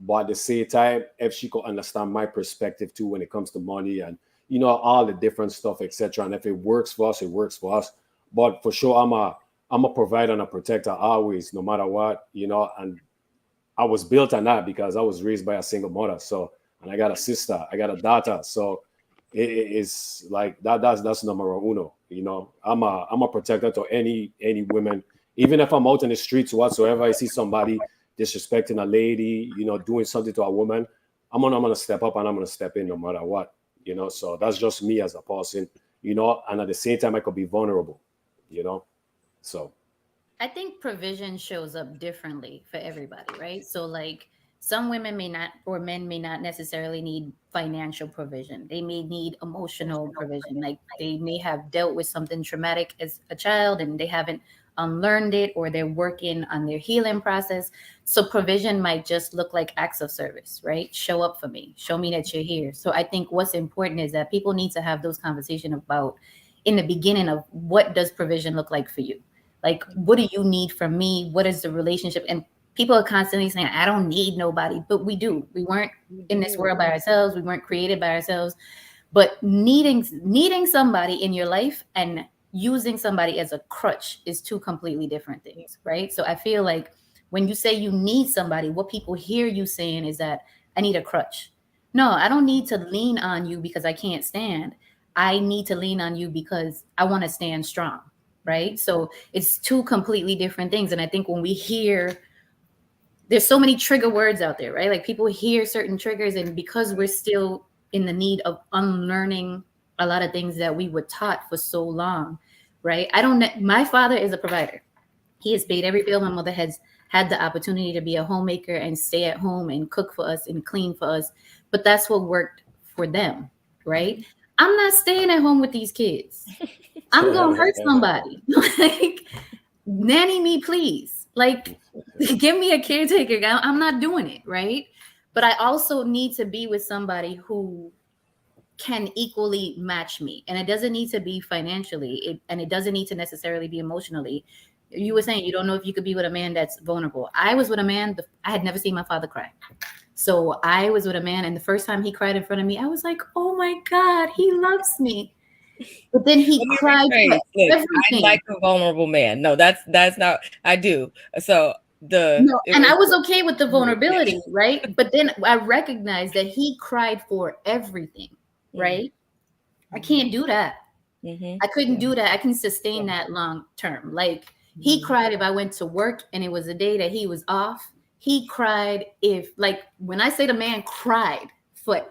but at the same time, if she could understand my perspective too when it comes to money and all the different stuff, etc. And if it works for us, it works for us. But for sure, I'm a provider and a protector always, no matter what, And I was built on that because I was raised by a single mother. So, and I got a sister, I got a daughter. So it's like that's number uno. I'm a protector to any women, even if I'm out in the streets whatsoever. I see somebody disrespecting a lady, doing something to a woman. I'm gonna step up and I'm gonna step in no matter what. So that's just me as a person. And at the same time, I could be vulnerable. So I think provision shows up differently for everybody, right? So, like, some women may not, or men may not necessarily need financial provision. They may need emotional provision. Like, they may have dealt with something traumatic as a child and they haven't unlearned it, or they're working on their healing process. So, provision might just look like acts of service, right? Show up for me, show me that you're here. So, I think what's important is that people need to have those conversations about in the beginning of what does provision look like for you, like, what do you need from me? What is the relationship? And people are constantly saying, I don't need nobody, but we do. We weren't in this world by ourselves. We weren't created by ourselves. But needing somebody in your life and using somebody as a crutch is two completely different things, right? So I feel like when you say you need somebody, what people hear you saying is that I need a crutch. No, I don't need to lean on you because I can't stand. I need to lean on you because I want to stand strong. Right. So it's two completely different things. And I think when we hear, there's so many trigger words out there, right? Like people hear certain triggers, and because we're still in the need of unlearning a lot of things that we were taught for so long, right? My father is a provider. He has paid every bill. My mother has had the opportunity to be a homemaker and stay at home and cook for us and clean for us. But that's what worked for them, right? I'm not staying at home with these kids. I'm going to hurt somebody. Like, nanny me, please. Like, give me a caretaker. I'm not doing it, right? But I also need to be with somebody who can equally match me. And it doesn't need to be financially, and it doesn't need to necessarily be emotionally. You were saying you don't know if you could be with a man that's vulnerable. I was with a man, I had never seen my father cry. So I was with a man, and the first time he cried in front of me, I was like, oh my God, he loves me. But then he cried for everything. I like a vulnerable man. No, that's not, I do. So and I was okay with the vulnerability, right? But then I recognized that he cried for everything, right? I can't do that. I couldn't do that. I can sustain that long term. Like, he cried if I went to work and it was a day that he was off. He cried if, like, when I say the man cried for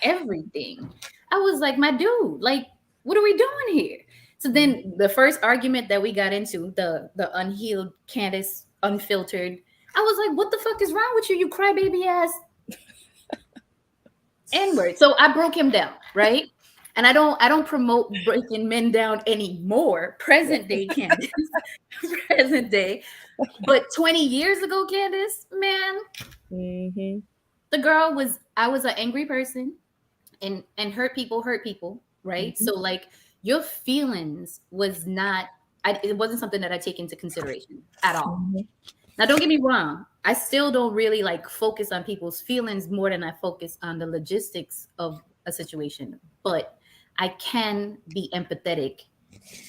everything, I was like, my dude, like, what are we doing here? So then the first argument that we got into, the unhealed Candace unfiltered, I was like, what the fuck is wrong with you, you crybaby ass N-word. So I broke him down, right? And I don't promote breaking men down anymore. Present day Candace. Present day. But 20 years ago, Candace, man, the girl was, I was an angry person, and hurt people, right? So like, your feelings was not, it wasn't something that I take into consideration at all. Now, don't get me wrong. I still don't really like focus on people's feelings more than I focus on the logistics of a situation. But I can be empathetic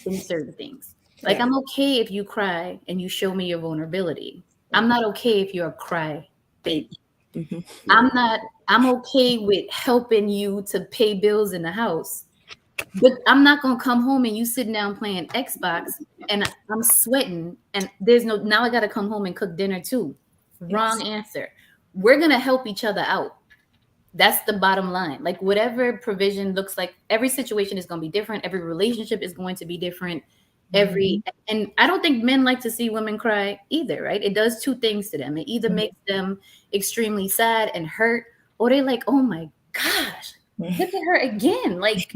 in certain things. Like, I'm okay if you cry and you show me your vulnerability. I'm not okay if you're a cry baby. I'm okay with helping you to pay bills in the house. But I'm not gonna come home and you sitting down playing Xbox and I'm sweating and now I gotta come home and cook dinner too. Wrong answer. We're gonna help each other out. That's the bottom line. Like, whatever provision looks like, every situation is gonna be different. Every relationship is going to be different. And I don't think men like to see women cry either, right? It does two things to them. It either makes them extremely sad and hurt, or they like, oh my gosh, look at her again. Like,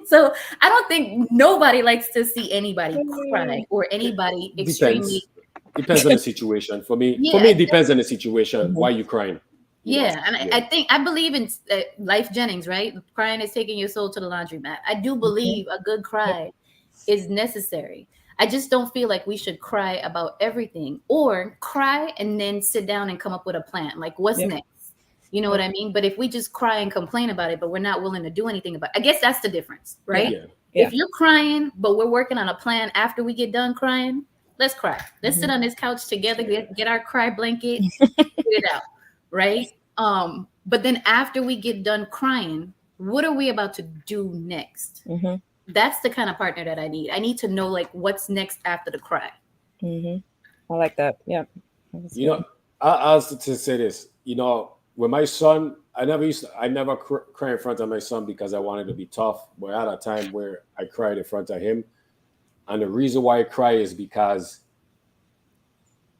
so I don't think nobody likes to see anybody cry or anybody extremely. Depends on the situation. For me, it depends on the situation. Why are you crying? I believe in Life Jennings, right? Crying is taking your soul to the laundromat. I do believe a good cry is necessary. I just don't feel like we should cry about everything, or cry and then sit down and come up with a plan. Like, what's next? You know what I mean? But if we just cry and complain about it, but we're not willing to do anything about it, I guess that's the difference, right? If you're crying, but we're working on a plan after we get done crying, let's cry. Let's sit on this couch together, get our cry blanket, get it out, right? But then after we get done crying, what are we about to do next? That's the kind of partner that I need. I need to know, like, what's next after the cry. I like that. Yeah. You know, I was to say this, you know, with my son, I never cry in front of my son because I wanted to be tough. But I had a time where I cried in front of him. And the reason why I cry is because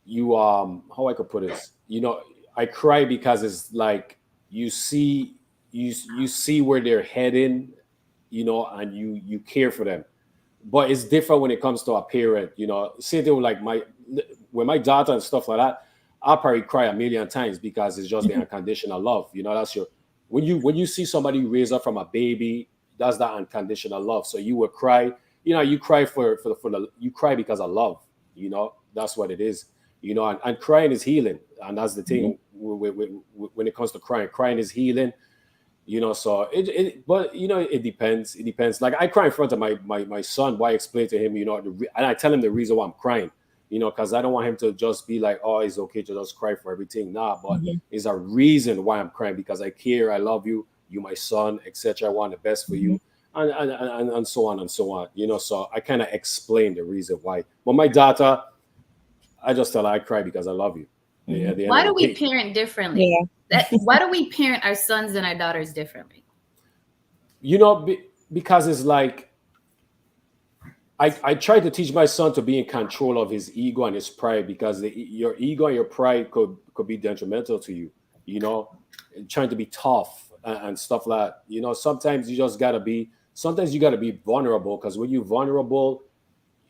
how I could put this, you know, I cry because it's like you see where they're heading, you know, and you care for them. But it's different when it comes to a parent, you know. Same thing with like with my daughter and stuff like that. I'll probably cry a million times because it's just the unconditional love. You know, that's when you see somebody raised up from a baby, that's that unconditional love. So you will cry, you know, you cry you cry because of love, you know, that's what it is, you know, and crying is healing. And that's the thing when it comes to crying is healing, you know. So but you know, it depends. Like, I cry in front of my son. Why I explain to him, you know, and I tell him the reason why I'm crying. because I don't want him to just be like, oh, it's okay to just cry for everything. Nah, but it's a reason why I'm crying, because I care, I love you, you my son, etc. I want the best for you, and so on and so on. So I kind of explain the reason why. But my daughter, I just tell her I cry because I love you. At the end Why of do the we day. parent differently? Why do we parent our sons and our daughters differently? Because it's like, I try to teach my son to be in control of his ego and his pride, because your ego and your pride could be detrimental to you, trying to be tough and stuff like that. Sometimes sometimes you gotta be vulnerable, because when you're vulnerable,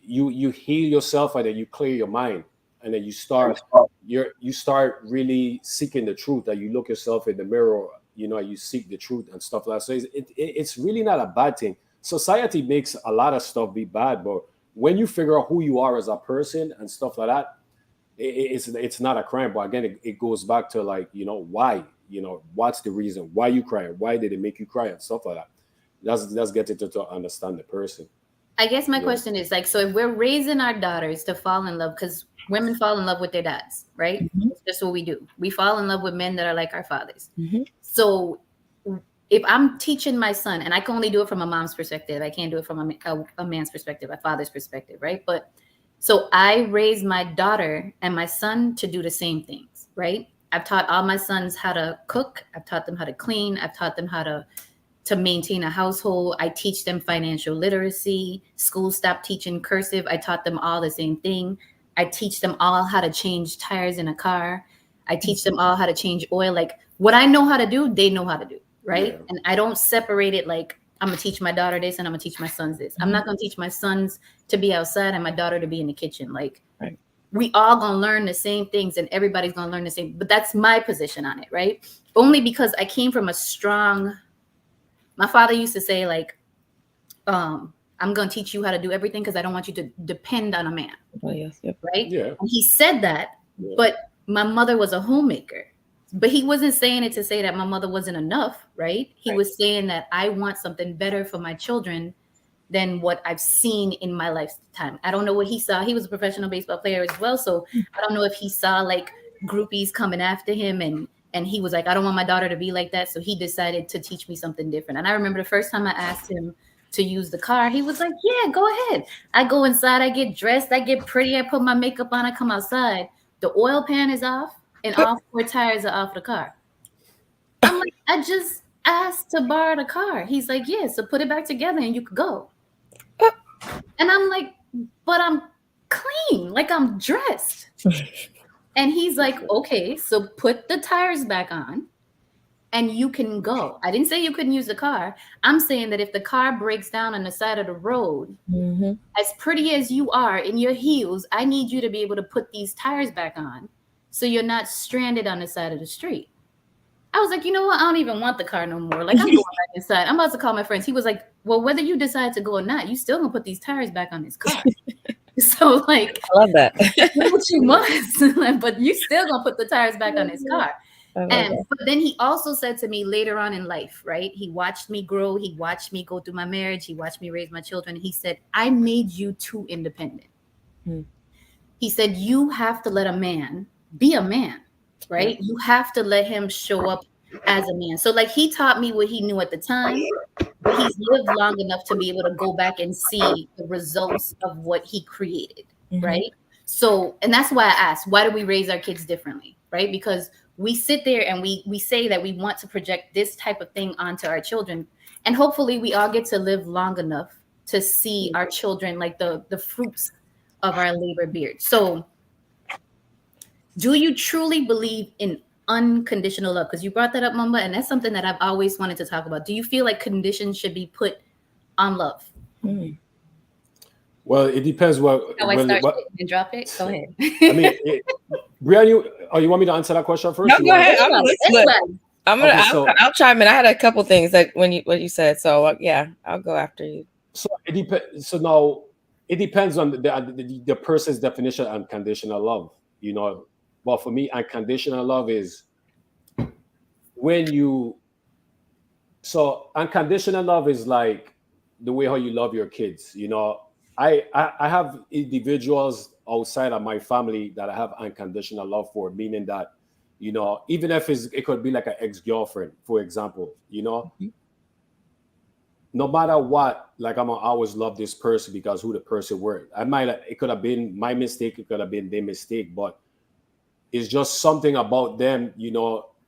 you heal yourself, and then you clear your mind, and then you start really seeking the truth, that you look yourself in the mirror, you seek the truth and stuff like that. So it's really not a bad thing. Society makes a lot of stuff be bad, but when you figure out who you are as a person and stuff like that, it's not a crime. But again, it goes back to, like, why, what's the reason why you cry, why did it make you cry, and stuff like that. Let's get into to understand the person. I guess my question is, like, so if we're raising our daughters to fall in love, because women fall in love with their dads, right? That's just what we do. We fall in love with men that are like our fathers. So if I'm teaching my son, and I can only do it from a mom's perspective, I can't do it from a man's perspective, a father's perspective, right? But so I raise my daughter and my son to do the same things, right? I've taught all my sons how to cook. I've taught them how to clean. I've taught them how to maintain a household. I teach them financial literacy. School stopped teaching cursive. I taught them all the same thing. I teach them all how to change tires in a car. I teach them all how to change oil. Like, what I know how to do, they know how to do, right? Yeah. And I don't separate it like, I'm going to teach my daughter this and I'm going to teach my sons this. I'm not going to teach my sons to be outside and my daughter to be in the kitchen. Like, we all going to learn the same things and everybody's going to learn the same. But that's my position on it, right? Only because I came from a strong... My father used to say, like, I'm going to teach you how to do everything because I don't want you to depend on a man. Oh, yes. Yep. Right? Yeah. And he said that, but my mother was a homemaker. But he wasn't saying it to say that my mother wasn't enough, right? He was saying that I want something better for my children than what I've seen in my lifetime. I don't know what he saw. He was a professional baseball player as well. So I don't know if he saw, like, groupies coming after him and he was like, I don't want my daughter to be like that. So he decided to teach me something different. And I remember the first time I asked him to use the car, he was like, yeah, go ahead. I go inside, I get dressed, I get pretty, I put my makeup on, I come outside. The oil pan is off and all 4 tires are off the car. I'm like, I just asked to borrow the car. He's like, yeah, so put it back together and you could go. And I'm like, but I'm clean, like I'm dressed. And he's like, okay, so put the tires back on and you can go. I didn't say you couldn't use the car. I'm saying that if the car breaks down on the side of the road, as pretty as you are in your heels, I need you to be able to put these tires back on so you're not stranded on the side of the street. I was like, you know what? I don't even want the car no more. Like, I'm going back inside. I'm about to call my friends. He was like, well, whether you decide to go or not, you still gonna put these tires back on this car. So, like, I love that. what you want, but you still gonna put the tires back on his car. But then he also said to me later on in life, right? He watched me grow. He watched me go through my marriage. He watched me raise my children. He said, I made you too independent. He said, you have to let a man be a man, right? You have to let him show up as a man. So, like, he taught me what he knew at the time, but he's lived long enough to be able to go back and see the results of what he created, right? So, and that's why I asked, why do we raise our kids differently, right? Because we sit there and we say that we want to project this type of thing onto our children. And hopefully we all get to live long enough to see our children, like, the fruits of our labor beard. So do you truly believe in unconditional love? Because you brought that up, Mamba, and that's something that I've always wanted to talk about. Do you feel like conditions should be put on love? Well, it depends what. How I start and drop it? Go ahead. I mean, Brianna, you want me to answer that question first? No, go ahead. I'll chime in. I had a couple things that what you said. So yeah, I'll go after you. So it depends. So now it depends on the person's definition of unconditional love. Well, for me, unconditional love is when you. So unconditional love is like the way how you love your kids. I have individuals outside of my family that I have unconditional love for, meaning that, even if it could be like an ex-girlfriend, for example, no matter what, like I'm gonna always love this person because who the person were. It could have been my mistake, it could have been their mistake, but it's just something about them,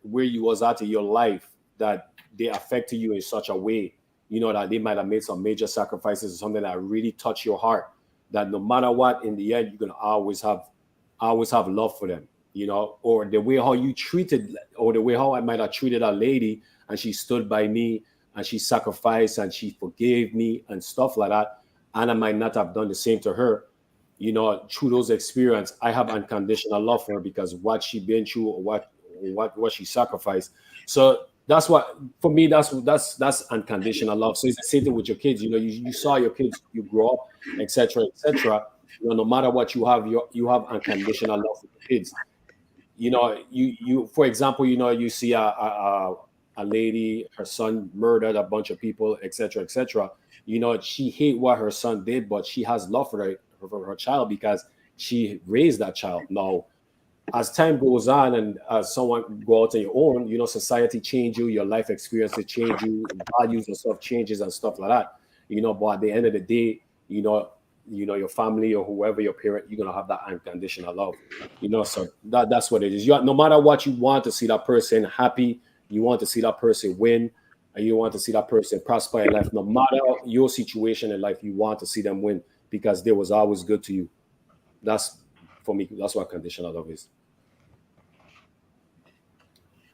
where you was at in your life that they affected you in such a way, that they might have made some major sacrifices or something that really touched your heart. That no matter what, in the end, you're gonna always have love for them, or the way how you treated, or the way how I might have treated a lady and she stood by me and she sacrificed and she forgave me and stuff like that. And I might not have done the same to her, through those experience, I have unconditional love for her because what she been through, or what she sacrificed. So that's what, for me, that's unconditional love. So it's the same thing with your kids. You saw your kids, you grow up, etc., etc. No matter what you have unconditional love for your kids. You for example, you see a lady, her son murdered a bunch of people, etc., etc. She hate what her son did, but she has love for her child because she raised that child. Now, as time goes on and as someone go out on your own, society change you, your life experiences change you, values and stuff changes and stuff like that. But at the end of the day, your family or whoever your parent, you're gonna have that unconditional love. So that's what it is. No matter what, you want to see that person happy, you want to see that person win, and you want to see that person prosper in life. No matter your situation in life, you want to see them win because they was always good to you. That's, for me, that's what conditional love is.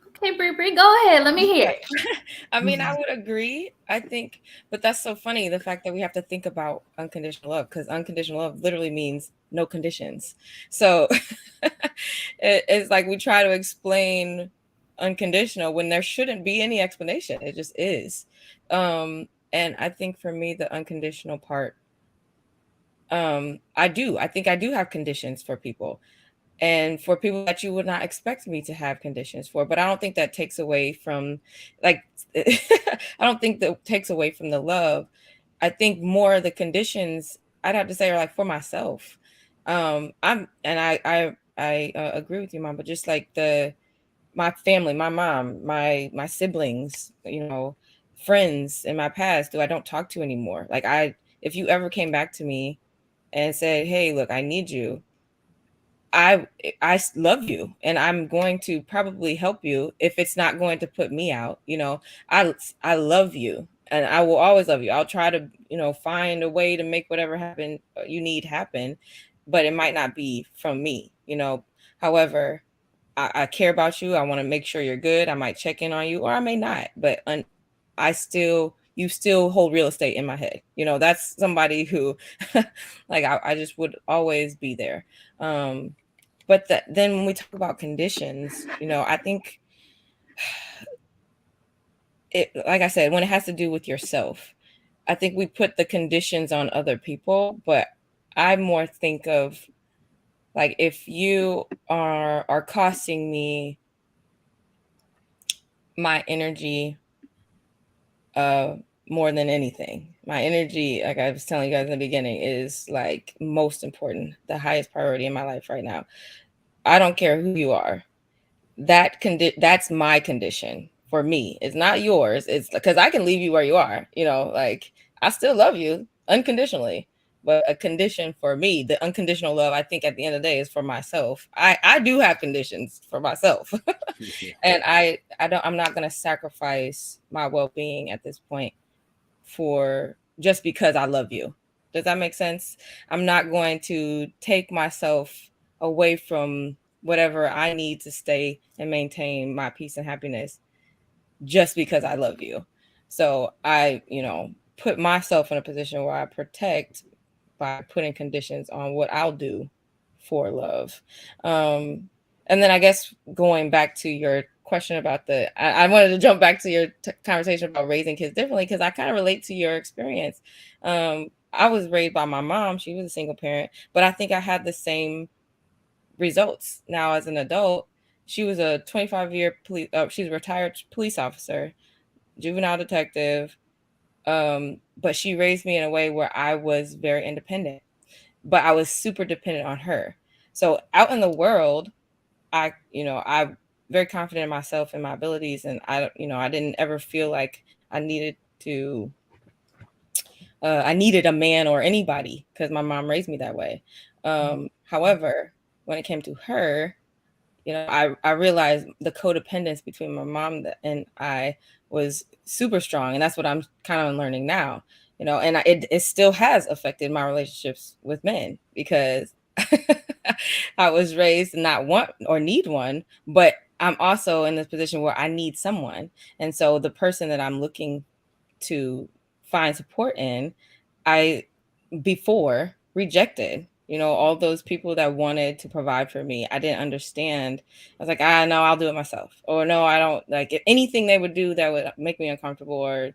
Okay, Brie, go ahead. Let me hear it. I mean, I would agree. I think, but that's so funny, the fact that we have to think about unconditional love, because unconditional love literally means no conditions. So it's like we try to explain unconditional when there shouldn't be any explanation. It just is. And I think for me, the unconditional part, I think I do have conditions for people, and for people that you would not expect me to have conditions for. But I don't think that takes away from, like, I don't think that takes away from the love. I think more the conditions, I'd have to say, are like for myself. I agree with you, Mom, but just like my family, my mom, my siblings, friends in my past who I don't talk to anymore. Like, if you ever came back to me and said, "Hey, look, I need you," I love you, and I'm going to probably help you if it's not going to put me out. I love you, and I will always love you. I'll try to, find a way to make whatever happen you need happen, but it might not be from me. However, I care about you. I want to make sure you're good. I might check in on you, or I may not, but you still hold real estate in my head. That's somebody who, like, I just would always be there. But then when we talk about conditions, I think it, like I said, when it has to do with yourself, I think we put the conditions on other people, but I more think of, like, if you are costing me my energy, more than anything. My energy, like I was telling you guys in the beginning, is like most important, the highest priority in my life right now. I don't care who you are. That's my condition for me. It's not yours. It's because I can leave you where you are. Like, I still love you unconditionally, but a condition for me, the unconditional love, I think at the end of the day, is for myself. I do have conditions for myself, and I'm not going to sacrifice my well-being at this point for just because I love you. Does that make sense? I'm not going to take myself away from whatever I need to stay and maintain my peace and happiness just because I love you. So I, put myself in a position where I protect by putting conditions on what I'll do for love. And then I guess going back to your question about I wanted to jump back to your conversation about raising kids differently, because I kind of relate to your experience. I was raised by my mom. She was a single parent, but I think I had the same results now as an adult. She was a 25-year police. She's a retired police officer, juvenile detective. But she raised me in a way where I was very independent, but I was super dependent on her. So out in the world, I'm very confident in myself and my abilities, and I didn't ever feel like I needed a man or anybody because my mom raised me that way. However, when it came to her, I realized the codependence between my mom and I was super strong, and that's what I'm kind of learning now. And it still has affected my relationships with men because I was raised to not want or need one, but I'm also in this position where I need someone. And so the person that I'm looking to find support in, I before rejected. All those people that wanted to provide for me, I didn't understand. I was like, no, I'll do it myself. Or no, I don't like if anything they would do that would make me uncomfortable, or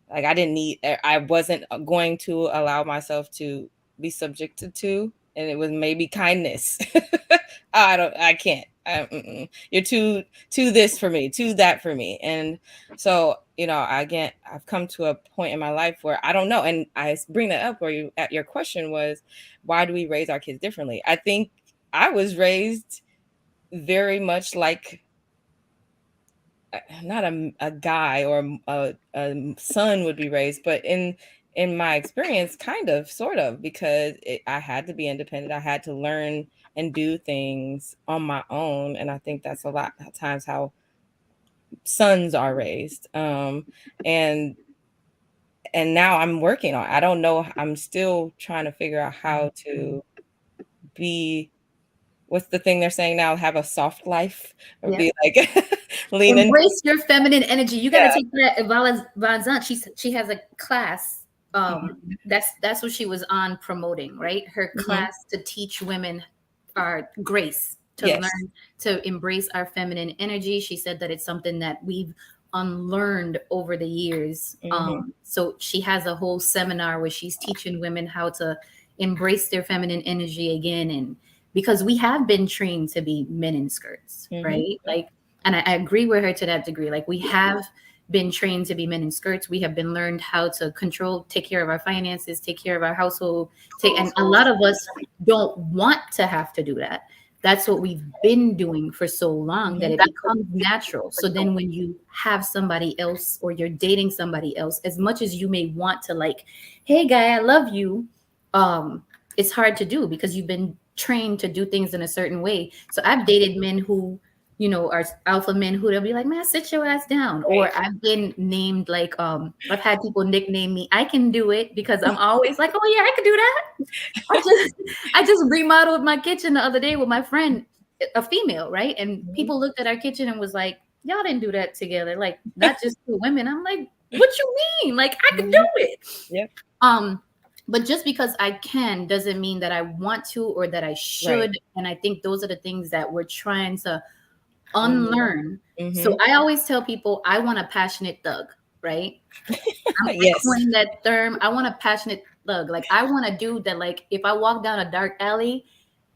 like I wasn't going to allow myself to be subjected to, and it was maybe kindness. I can't. You're too this for me, too that for me. And so, I've come to a point in my life where I don't know. And I bring that up where your question was, why do we raise our kids differently? I think I was raised very much like not a guy or a son would be raised, but in my experience, kind of, sort of, because I had to be independent. I had to learn and do things on my own. And I think that's a lot of times how sons are raised. And now I'm working on, I don't know, I'm still trying to figure out how to be, what's the thing they're saying now, have a soft life, or be like embrace your feminine energy. You got to take that. Vala Van Zant, she has a class. That's what she was on promoting, right? Her class to teach women our grace, to learn to embrace our feminine energy. She said that it's something that we've unlearned over the years. So she has a whole seminar where she's teaching women how to embrace their feminine energy again. And because we have been trained to be men in skirts, right? Like, and I agree with her to that degree. Like, we have been trained to be men in skirts. We have been learned how to control, take care of our finances, take care of our household. And a lot of us don't want to have to do that. That's what we've been doing for so long that it becomes natural. So then when you have somebody else, or you're dating somebody else, as much as you may want to, like, hey guy, I love you, it's hard to do because you've been trained to do things in a certain way. So I've dated men who, are alpha men, who they'll be like, man, sit your ass down. Or I've been named, like, I've had people nickname me I Can Do It, because I'm always like, oh yeah, I can do that. I just remodeled my kitchen the other day with my friend, a female, right? And people looked at our kitchen and was like, y'all didn't do that together. Like, not just two women. I'm like, what you mean? Like, I can do it. But just because I can doesn't mean that I want to, or that I should. Right. And I think those are the things that we're trying to unlearn. So I always tell people, I want a passionate thug, right? I'm coining that term. I want a passionate thug. Like, I want a dude that, like, if I walk down a dark alley,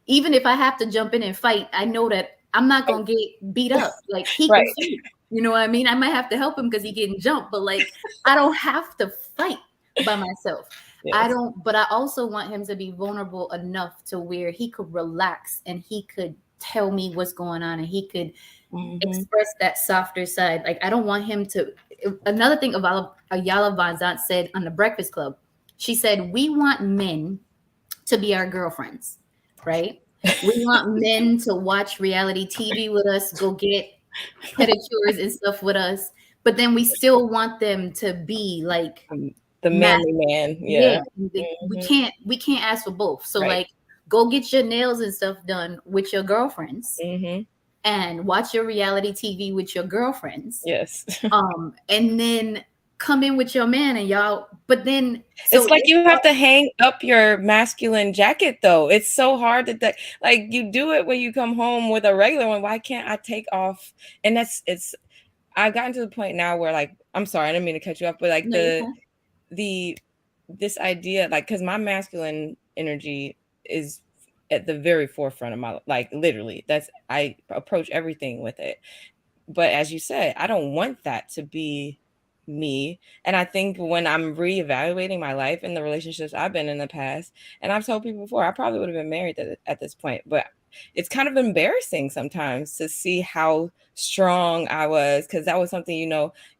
even if I have to jump in and fight, I know that I'm not gonna get beat up. Like, he can fight. You know what I mean? I might have to help him because he getting jumped, but like, I don't have to fight by myself. But I also want him to be vulnerable enough to where he could relax and he could tell me what's going on, and he could express that softer side. Like, I don't want him to. Another thing Ayala Van Zant said on the Breakfast Club, she said, we want men to be our girlfriends, right? We want men to watch reality TV with us, go get pedicures and stuff with us, but then we still want them to be like the manly man. We can't ask for both. So like, go get your nails and stuff done with your girlfriends, and watch your reality TV with your girlfriends. And then come in with your man, and y'all. But then it's like you have to hang up your masculine jacket, though. It's so hard that like, you do it when you come home with a regular one. Why can't I take off? And I've gotten to the point now where, like, I'm sorry, I didn't mean to cut you off, but like this idea, like, because my masculine energy is at the very forefront of my, like, literally, I approach everything with it. But as you said, I don't want that to be me. And I think when I'm reevaluating my life and the relationships I've been in the past, and I've told people before, I probably would have been married at this point, but it's kind of embarrassing sometimes to see how strong I was, because that was something,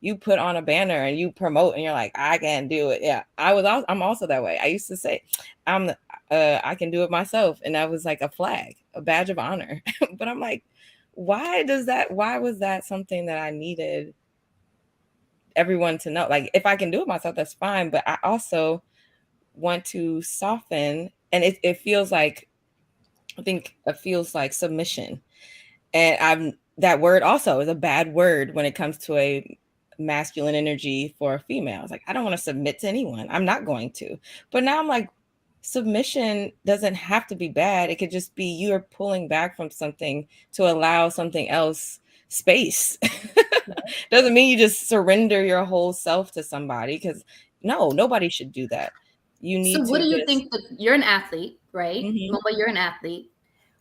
you put on a banner and you promote and you're like, I can't do it. Yeah, I'm also that way. I used to say I can do it myself, and that was like a flag, a badge of honor. But I'm like, why was that something that I needed everyone to know? Like, if I can do it myself, that's fine, but I also want to soften, and it feels like, I think it feels like submission. And that word also is a bad word when it comes to a masculine energy for a female. It's like, I don't want to submit to anyone. I'm not going to. But now I'm like, submission doesn't have to be bad. It could just be you're pulling back from something to allow something else space. Doesn't mean you just surrender your whole self to somebody, because no, nobody should do that. You So need what to do you just. think that you're an athlete, right? Mhm. Mama, you're an athlete.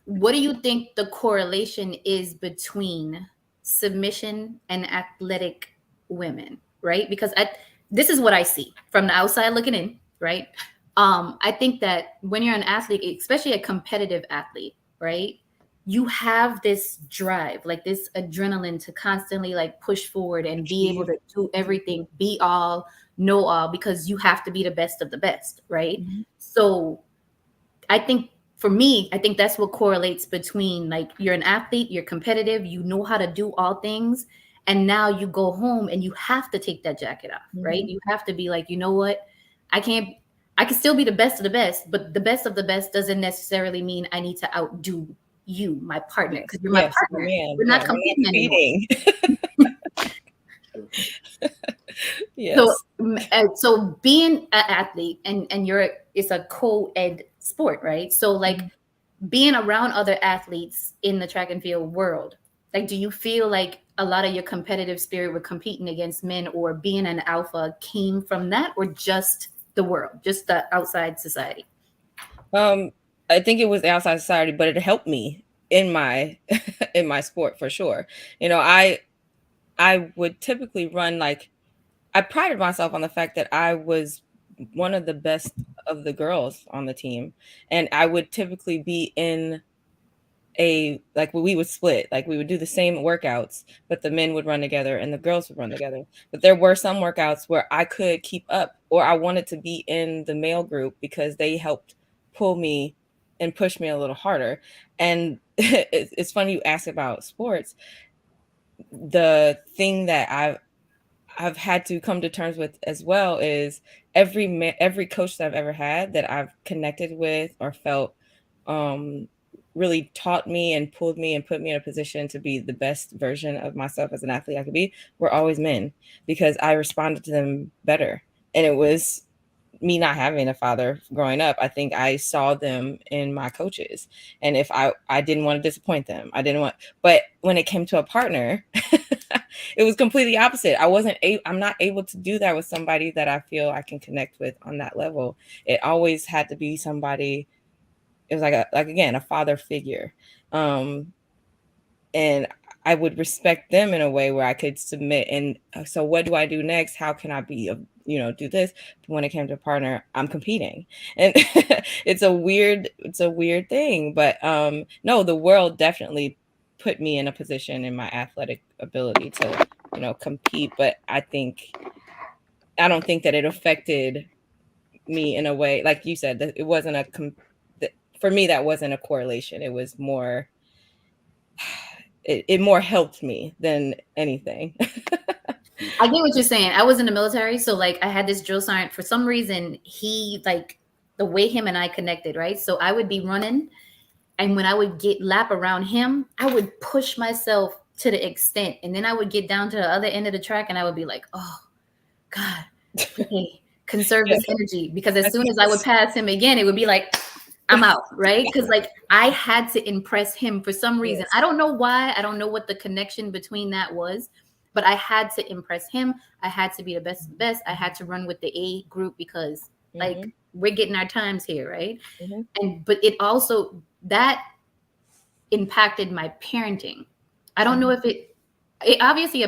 What do you think the correlation is between submission and athletic women, right? Because this is what I see from the outside looking in, right? I think that when you're an athlete, especially a competitive athlete, right? You have this drive, like this adrenaline to constantly like push forward and be able Achieve. to do everything, be all, know all, because you have to be the best of the best, right? Mhm. So I think for me, I think that's what correlates between like you're an athlete, you're competitive, you know how to do all things, and now you go home and you have to take that jacket off, right? Mhm. You have to be like, you know what? I can't I can still be the best of the best, but the best of the best doesn't necessarily mean I need to outdo you, my partner, because you're my Yes, the partner. man. We're Yeah, not we're not competing anymore. competing. So, Yes. so being an athlete and it's a co-ed sport, right? So like Mhm. being around other athletes in the track and field world, like, do you feel like a lot of your competitive spirit with competing against men or being an alpha came from that, or just the world, just the outside society? Um, I think it was the outside society, but it helped me in my in my sport for sure. I would typically run, like, I prided myself on the fact that I was one of the best of the girls on the team, and I would typically be in we would split, like we would do the same workouts, but the men would run together and the girls would run together. But there were some workouts where I could keep up, or I wanted to be in the male group because they helped pull me and push me a little harder. And it's funny you ask about sports. The thing that I've had to come to terms with as well is every coach that I've ever had that I've connected with or felt um, really taught me and pulled me and put me in a position to be the best version of myself as an athlete I could be were always men, because I responded to them better. And it was me not having a father growing up. I think I saw them in my coaches, and if I didn't want to disappoint them, but when it came to a partner, it was completely opposite. I'm not able to do that with somebody that I feel I can connect with on that level. It always had to be somebody. It was like again, a father figure. And I would respect them in a way where I could submit. And so what do I do next? How can I do this? But when it came to a partner, I'm competing. And it's a weird thing. But no, the world definitely put me in a position in my athletic ability to, compete. But I don't think that it affected me in a way, like you said, that it wasn't for me, that wasn't a correlation. It was more, it more helped me than anything. I get what you're saying. I was in the military, so like I had this drill sergeant. For some reason, he like the way him and I connected, right? So I would be running, and when I would get lap around him, I would push myself to the extent, and then I would get down to the other end of the track, and I would be like, "Oh God, okay, conserve Yeah, this energy," because as I soon think as I would pass him again, it would be like, I'm out, right? Because like I had to impress him for some reason. yes. I don't know why. I don't know what the connection between that was, but I had to impress him. I had to be the best of the best. I had to run with the A group because like Mhm, we're getting our times here, right? mhm, And but it also that impacted my parenting. I don't know mhm, if it obviously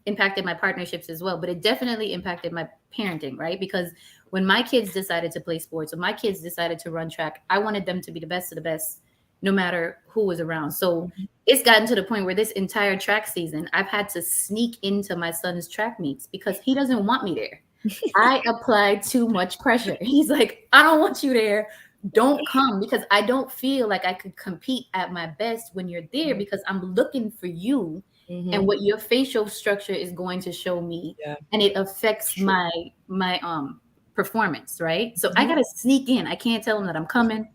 impacted my partnerships as well, but it definitely impacted my parenting, right? Because when my kids decided to play sports, when my kids decided to run track, I wanted them to be the best of the best, no matter who was around. So it's gotten to the point where this entire track season, I've had to sneak into my son's track meets because he doesn't want me there. I applied too much pressure. He's like, I don't want you there. Don't come, because I don't feel like I could compete at my best when you're there, because I'm looking for you and what your facial structure is going to show me, and it affects my performance, right? So I gotta sneak in. I can't tell him that I'm coming.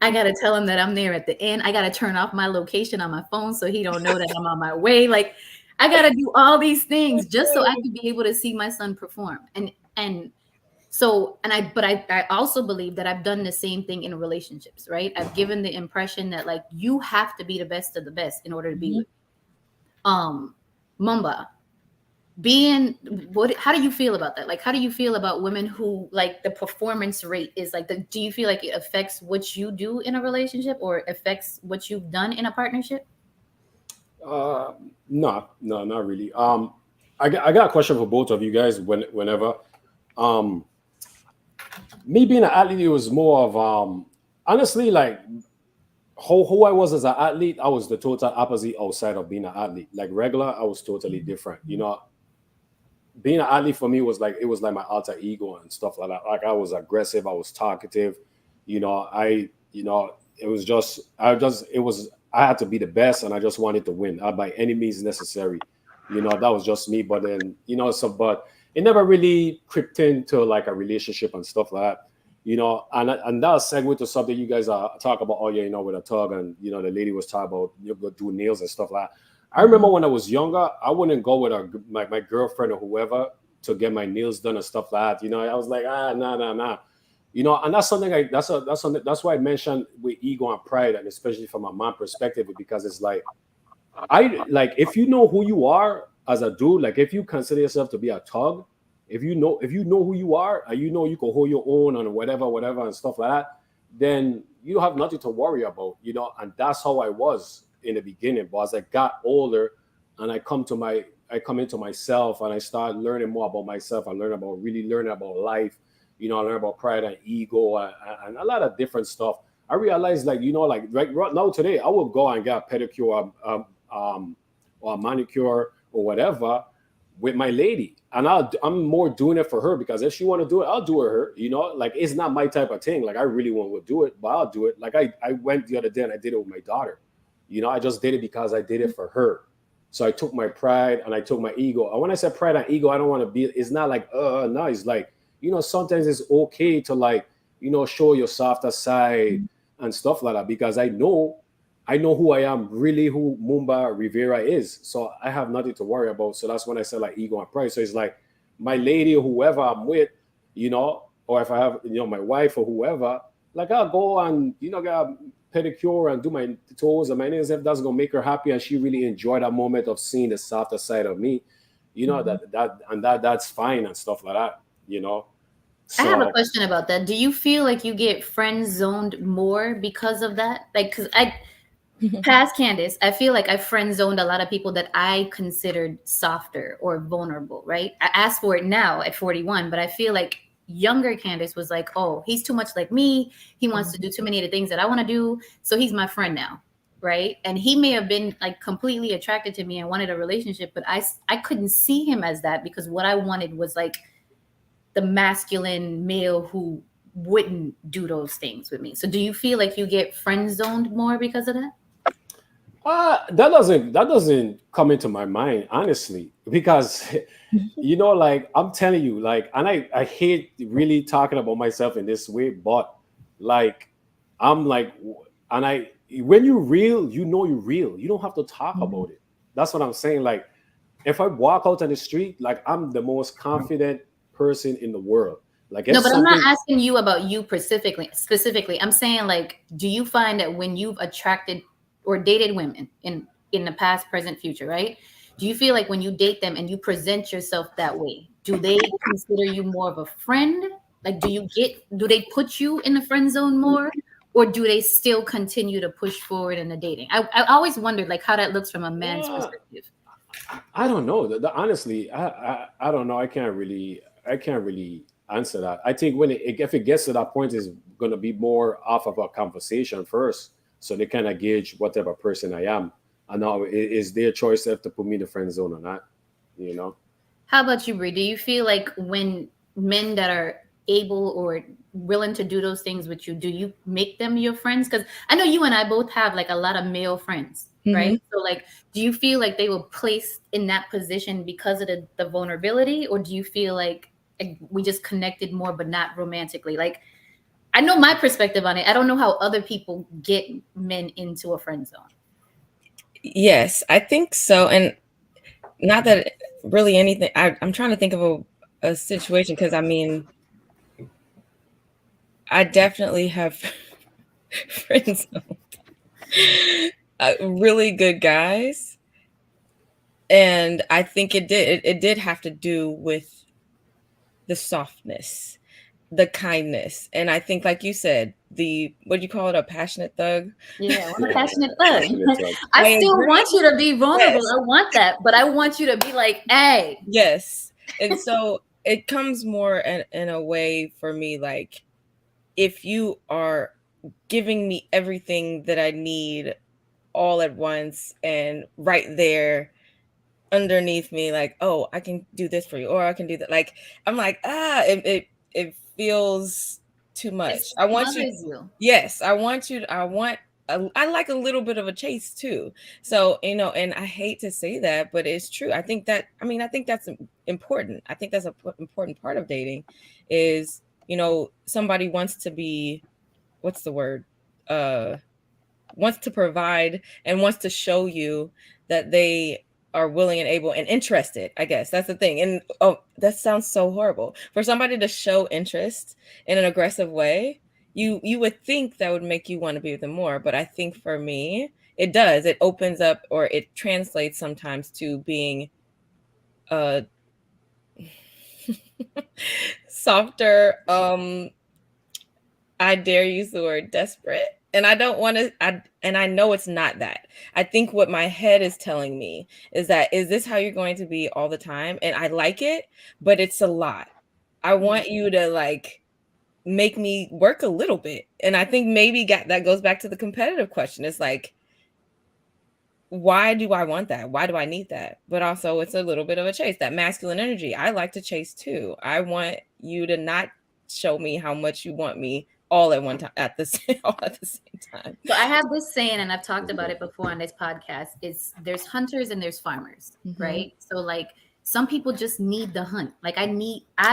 I gotta tell him that I'm there at the end. I gotta turn off my location on my phone so he don't know that I'm on my way. Like, I gotta do all these things just so I can be able to see my son perform. And so, but I also believe that I've done the same thing in relationships, right? I've given the impression that, like, you have to be the best of the best in order to be with Mumba. How do you feel about that? Like, how do you feel about women who, like, the performance rate is like do you feel like it affects what you do in a relationship or affects what you've done in a partnership? No, not really. I got a question for both of you guys. Whenever, me being an athlete, it was more of honestly, like, who I was as an athlete. I was the total opposite outside of being an athlete. Like, regular, I was totally different. You know, being an athlete for me was like, it was like my alter ego and stuff like that. Like, I was aggressive, I was talkative. You know, it was just I had to be the best, and I just wanted to win by any means necessary. You know, that was just me. But then, but it never really crept into like a relationship and stuff like that. You know, and that segue to something you guys talk about. Oh yeah, with a tug, and the lady was talking about you go do nails and stuff like that. I remember when I was younger, I wouldn't go with my girlfriend or whoever to get my nails done and stuff like that. I was like, nah. And that's something that's why I mentioned with ego and pride, and especially from a man perspective, because it's like, if you know who you are as a dude, like if you consider yourself to be a tug, if you know who you are, and you can hold your own and whatever and stuff like that, then you don't have nothing to worry about, and that's how I was in the beginning. But as I got older and I come into myself and I start learning more about myself, I learning about life, I learn about pride and ego and a lot of different stuff. I realized, like, right now today, I will go and get a pedicure, or a manicure or whatever with my lady. And I'm more doing it for her, because if she want to do it, I'll do it her, like, it's not my type of thing. Like, I really want to do it, but I'll do it. Like, I went the other day and I did it with my daughter. I just did it because I did it for her. So I took my pride and I took my ego. And when I say pride and ego, I don't want to be, it's not like, no, it's like, sometimes it's okay to, like, show your softer side and stuff like that, because I know who I am, really who Mumba Rivera is. So I have nothing to worry about. So that's when I say, like, ego and pride. So it's like my lady or whoever I'm with, or if I have, my wife or whoever, like, I'll go and, get a pedicure and do my toes and my nails if that's going to make her happy. And she really enjoyed that moment of seeing the softer side of me, that's fine and stuff like that, So, I have a question about that. Do you feel like you get friend zoned more because of that? Like, because past Candace, I feel like I friend zoned a lot of people that I considered softer or vulnerable, right? I asked for it now at 41, but I feel like younger Candace was like, oh, he's too much like me. He wants to do too many of the things that I want to do. So he's my friend now, right? And he may have been, like, completely attracted to me and wanted a relationship, but I couldn't see him as that, because what I wanted was, like, the masculine male who wouldn't do those things with me. So do you feel like you get friend zoned more because of that? that doesn't come into my mind, honestly, because like, I'm telling you, like, and I hate really talking about myself in this way, but, like, I'm like, and when you're real, you're real. You don't have to talk about it. That's what I'm saying. Like, if I walk out on the street, like, I'm the most confident person in the world. Like, no, but I'm not asking you about you specifically. I'm saying, like, do you find that when you've attracted or dated women in the past, present, future, right? Do you feel like when you date them and you present yourself that way, do they consider you more of a friend? Like, do they put you in the friend zone more, or do they still continue to push forward in the dating? I always wondered, like, how that looks from a man's perspective. I don't know. Honestly, I don't know. I can't really answer that. I think when if it gets to that point, it's going to be more off of a conversation first, so they kind of gauge whatever person I am, and now it is their choice if to put me in the friend zone or not. You know. How about you, Brie? Do you feel like when men that are able or willing to do those things with you, do you make them your friends? Because I know you and I both have like a lot of male friends, right? So like, do you feel like they were placed in that position because of the vulnerability, or do you feel like we just connected more, but not romantically? Like, I know my perspective on it. I don't know how other people get men into a friend zone. Yes, I think so. And not that really anything, I'm trying to think of a situation, because I mean, I definitely have friends really good guys, and I think it did have to do with the softness, the kindness, and I think, like you said, the, what do you call it, a passionate thug? Yeah, I'm a passionate thug. Passionate. I still want you to be vulnerable. Yes. I want that, but I want you to be like, hey. Yes. And so it comes more in a way for me, like, if you are giving me everything that I need all at once and right there underneath me, like, oh, I can do this for you, or I can do that. Like, I'm like, it feels too much. I want you. Yes, I want you. I like a little bit of a chase too. So, and I hate to say that, but it's true. I think that's important. I think that's an important part of dating is, somebody wants to be, what's the word? Wants to provide and wants to show you that they are willing and able and interested. I guess that's the thing. And that sounds so horrible. For somebody to show interest in an aggressive way, you would think that would make you want to be with them more. But I think for me, it does. It opens up, or it translates sometimes to being softer. I dare use the word desperate. And I don't want to, and I know it's not that. I think what my head is telling me is that, is this how you're going to be all the time? And I like it, but it's a lot. I want you to like make me work a little bit. And I think maybe that goes back to the competitive question. It's like, why do I want that? Why do I need that? But also it's a little bit of a chase, that masculine energy. I like to chase too. I want you to not show me how much you want me all at one time, all at the same time. So I have this saying, and I've talked about it before on this podcast, is there's hunters and there's farmers, right? So like some people just need the hunt. Like I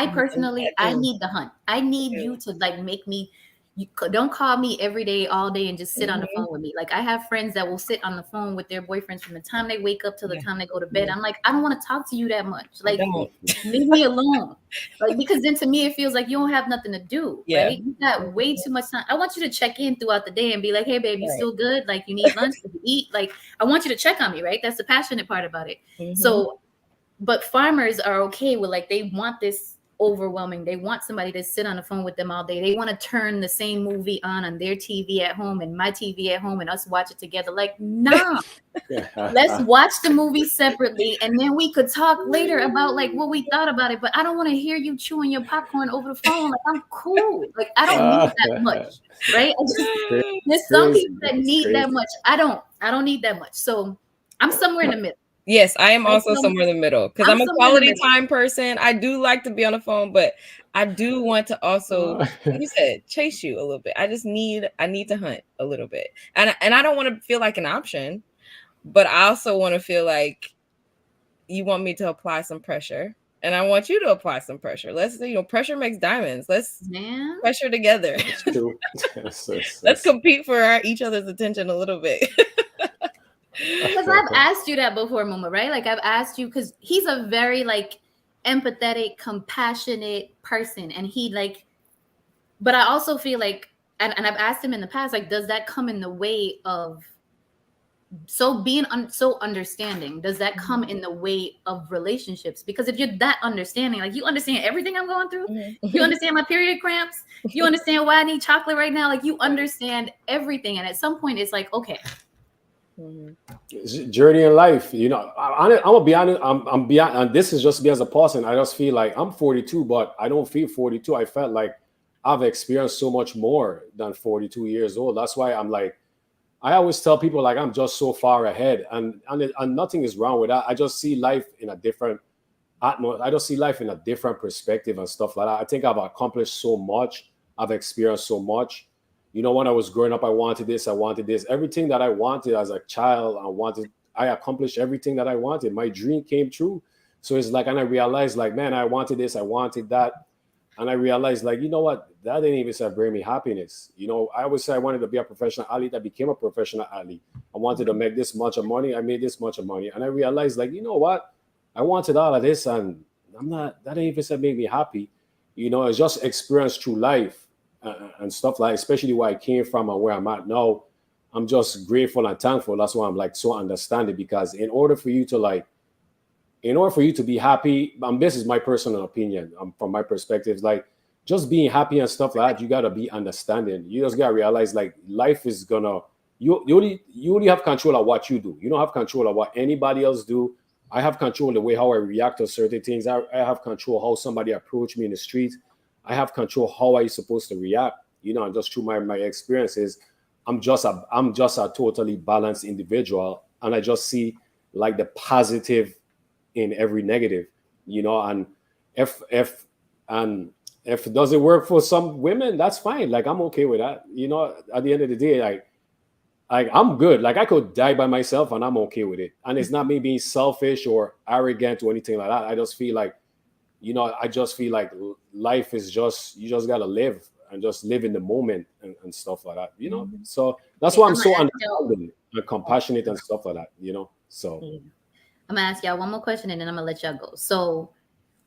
personally need the hunt. I need you to like make me, you don't call me every day, all day, and just sit on the phone with me. Like I have friends that will sit on the phone with their boyfriends from the time they wake up till the time they go to bed. I'm like, I don't want to talk to you that much. Like, leave me alone. Like, because then to me it feels like you don't have nothing to do, right? You got way too much time. I want you to check in throughout the day and be like, hey babe, you still good? Like, you need lunch? Did you eat? Like, I want you to check on me, right? That's the passionate part about it. So, but farmers are okay with, like, they want this overwhelming. They want somebody to sit on the phone with them all day. They want to turn the same movie on their TV at home and my TV at home and us watch it together. Like, nah. Let's watch the movie separately and then we could talk later about like what we thought about it. But I don't want to hear you chewing your popcorn over the phone. Like, I'm cool. Like, I don't need that much, right? There's some people that need that much. I don't need that much. So I'm somewhere in the middle. Yes, I am also somewhere in the middle because I'm a quality time person. I do like to be on the phone, but I do want to also, like you said, chase you a little bit. I need to hunt a little bit. And I don't want to feel like an option, but I also want to feel like you want me to apply some pressure. And I want you to apply some pressure. Let's, pressure makes diamonds. Let's pressure together. Let's compete for each other's attention a little bit. Because I've asked you that before, Mama, right? Like, I've asked you because he's a very like empathetic, compassionate person, and he like. But I also feel like, and I've asked him in the past, like, does that come in the way of being so understanding? Does that come in the way of relationships? Because if you're that understanding, like, you understand everything I'm going through, you understand my period cramps, you understand why I need chocolate right now, like, you understand everything, and at some point, it's like, okay. Journey in life. I'm gonna be honest. I'm beyond, and this is just me as a person. I just feel like I'm 42, but I don't feel 42. I felt like I've experienced so much more than 42 years old. That's why I'm like, I always tell people like I'm just so far ahead, and nothing is wrong with that. I just see life in a different I just see life in a different perspective and stuff like that. I think I've accomplished so much. I've experienced so much. When I was growing up, I wanted this, I wanted this. Everything that I wanted as a child, I accomplished everything that I wanted. My dream came true. So it's like, and I realized, like, man, I wanted this, I wanted that. And I realized, like, you know what? That didn't even bring me happiness. I always say I wanted to be a professional athlete. I became a professional athlete. I wanted to make this much of money. I made this much of money. And I realized, like, you know what? I wanted all of this, and that didn't even make me happy. It's just experience through life and stuff like, especially where I came from and where I'm at now. I'm just grateful and thankful. That's why I'm like so understanding, because in order for you to be happy, this is my personal opinion, from my perspective, like just being happy and stuff like that, you gotta be understanding. You just gotta realize, like, life is gonna you only have control of what you do. You don't have control of what anybody else do. I have control of the way how I react to certain things. I have control how somebody approach me in the street. I have control how I supposed to react. And just through my experiences, I'm just a totally balanced individual, and I just see like the positive in every negative. And if and if it doesn't work for some women, that's fine. Like, I'm okay with that. At the end of the day, like I'm good. Like, I could die by myself and I'm okay with it. And it's not me being selfish or arrogant or anything like that. I just feel like, life is just, you just gotta live and just live in the moment and stuff like that. So that's Okay, why I'm I'm gonna so ask y'all. understanding and compassionate and stuff like that. So Yeah. I'm gonna ask y'all one more question and then I'm gonna let y'all go. So,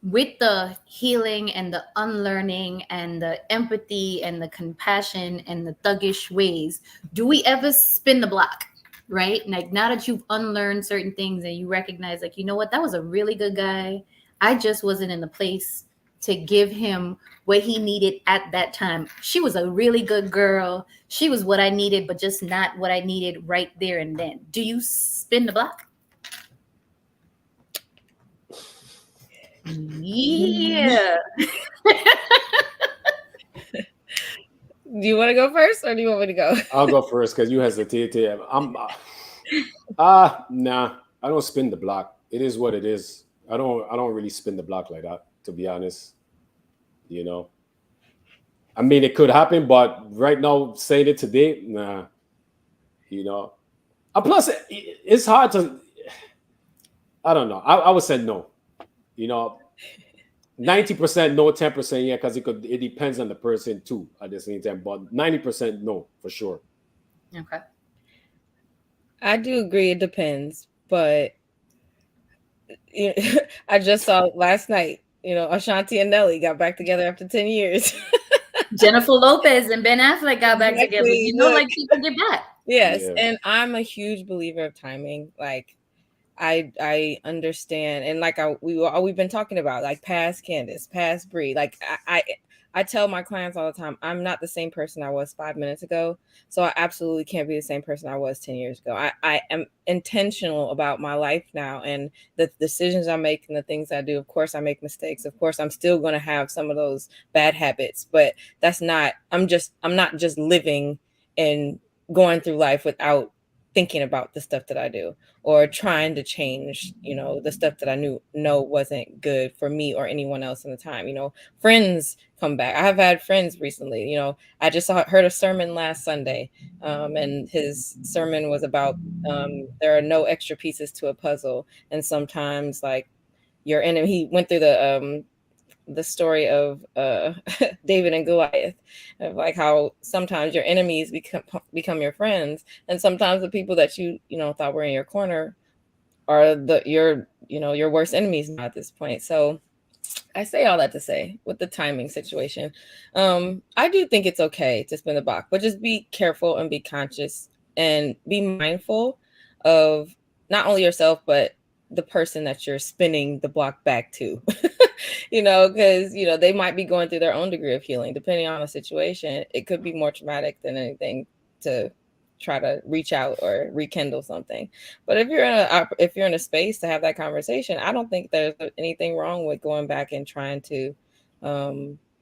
with the healing and the unlearning and the empathy and the compassion and the thuggish ways, do we ever spin the block? Right? Like, now that you've unlearned certain things and you recognize, like, you know what, that was a really good guy. I just wasn't in the place to give him what he needed at that time. She was a really good girl. She was what I needed, but just not what I needed right there and then. Do you spin the block? Yeah. Do you want to go first, or do you want me to go? I'll go first because you hesitated. Nah, I don't spin the block. It is what it is. I don't really spin the block like that, to be honest. You know. I mean, it could happen, but right now, saying it today, nah. You know. Plus, it's hard to. I don't know. I would say no. You know, 90% no, 10% yeah, because it depends on the person too at the same time. But 90% no, for sure. Okay. I do agree. It depends, but I just saw last night. Ashanti and Nelly got back together after 10 years. Jennifer Lopez and Ben Affleck got back together. Exactly. Look. Like, people get back. Yes, Yeah. and I'm a huge believer of timing. Like, I understand, and like we've been talking about, like, past Candace, past Bree. Like, I tell my clients all the time, I'm not the same person I was 5 minutes ago, so I absolutely can't be the same person I was 10 years ago. I am intentional about my life now, and the decisions I make and the things I do. Of course, I make mistakes. Of course, I'm still going to have some of those bad habits, but that's not. I'm not just living and going through life without thinking about the stuff that I do, or trying to change, the stuff that I know wasn't good for me or anyone else in the time. Friends come back. I have had friends recently. I just heard a sermon last Sunday, and his sermon was about there are no extra pieces to a puzzle, and sometimes, like, your enemy. He went through the story of David and Goliath, of like how sometimes your enemies become your friends, and sometimes the people that you thought were in your corner are your worst enemies now at this point. So I say all that to say, with the timing situation, I do think it's okay to spin the block, but just be careful and be conscious and be mindful of not only yourself, but the person that you're spinning the block back to. Because they might be going through their own degree of healing. Depending on the situation, it could be more traumatic than anything to try to reach out or rekindle something. But if you're in a space to have that conversation, I don't think there's anything wrong with going back and trying to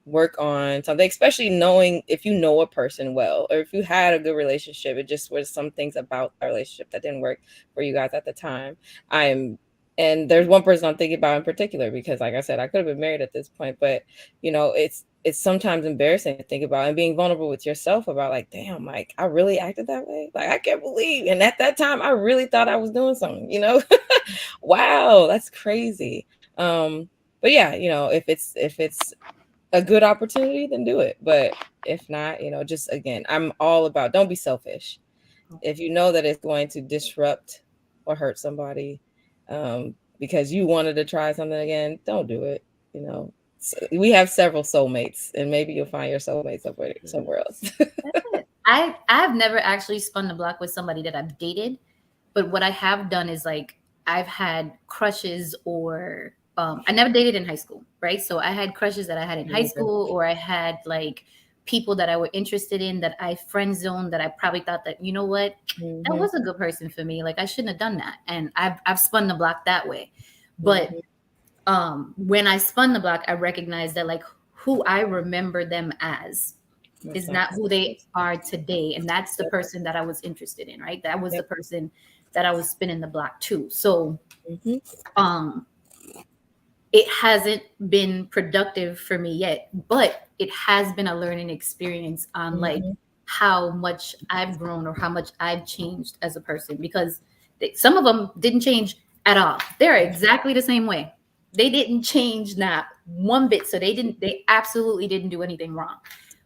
work on something, especially knowing if you know a person well, or if you had a good relationship, it just was some things about that relationship that didn't work for you guys at the time. And there's one person I'm thinking about in particular, because like I said, I could have been married at this point, but you know, it's sometimes embarrassing to think about, and being vulnerable with yourself about like, damn, like I really acted that way. Like I can't believe. And at that time, I really thought I was doing something, you know? Wow, that's crazy. But yeah, you know, if it's a good opportunity, then do it. But if not, you know, just again, I'm all about don't be selfish. If you know that it's going to disrupt or hurt somebody, because you wanted to try something again, don't do it. You know, so we have several soulmates, and maybe you'll find your soulmate somewhere else. I've never actually spun the block with somebody that I've dated, but what I have done is like I've had crushes, or I never dated in high school, right? So I had crushes that I had in high school, or I had like people that I were interested in that I friend zoned, that I probably thought that, you know what, that was a good person for me. Like I shouldn't have done that. And I've spun the block that way. But when I spun the block, I recognized that like who I remember them as is not who they are today. And that's the person that I was interested in, right? That was the person that I was spinning the block to. So it hasn't been productive for me yet, but it has been a learning experience on like how much I've grown or how much I've changed as a person, because some of them didn't change at all. They're exactly the same way. They didn't change not one bit. So they absolutely didn't do anything wrong.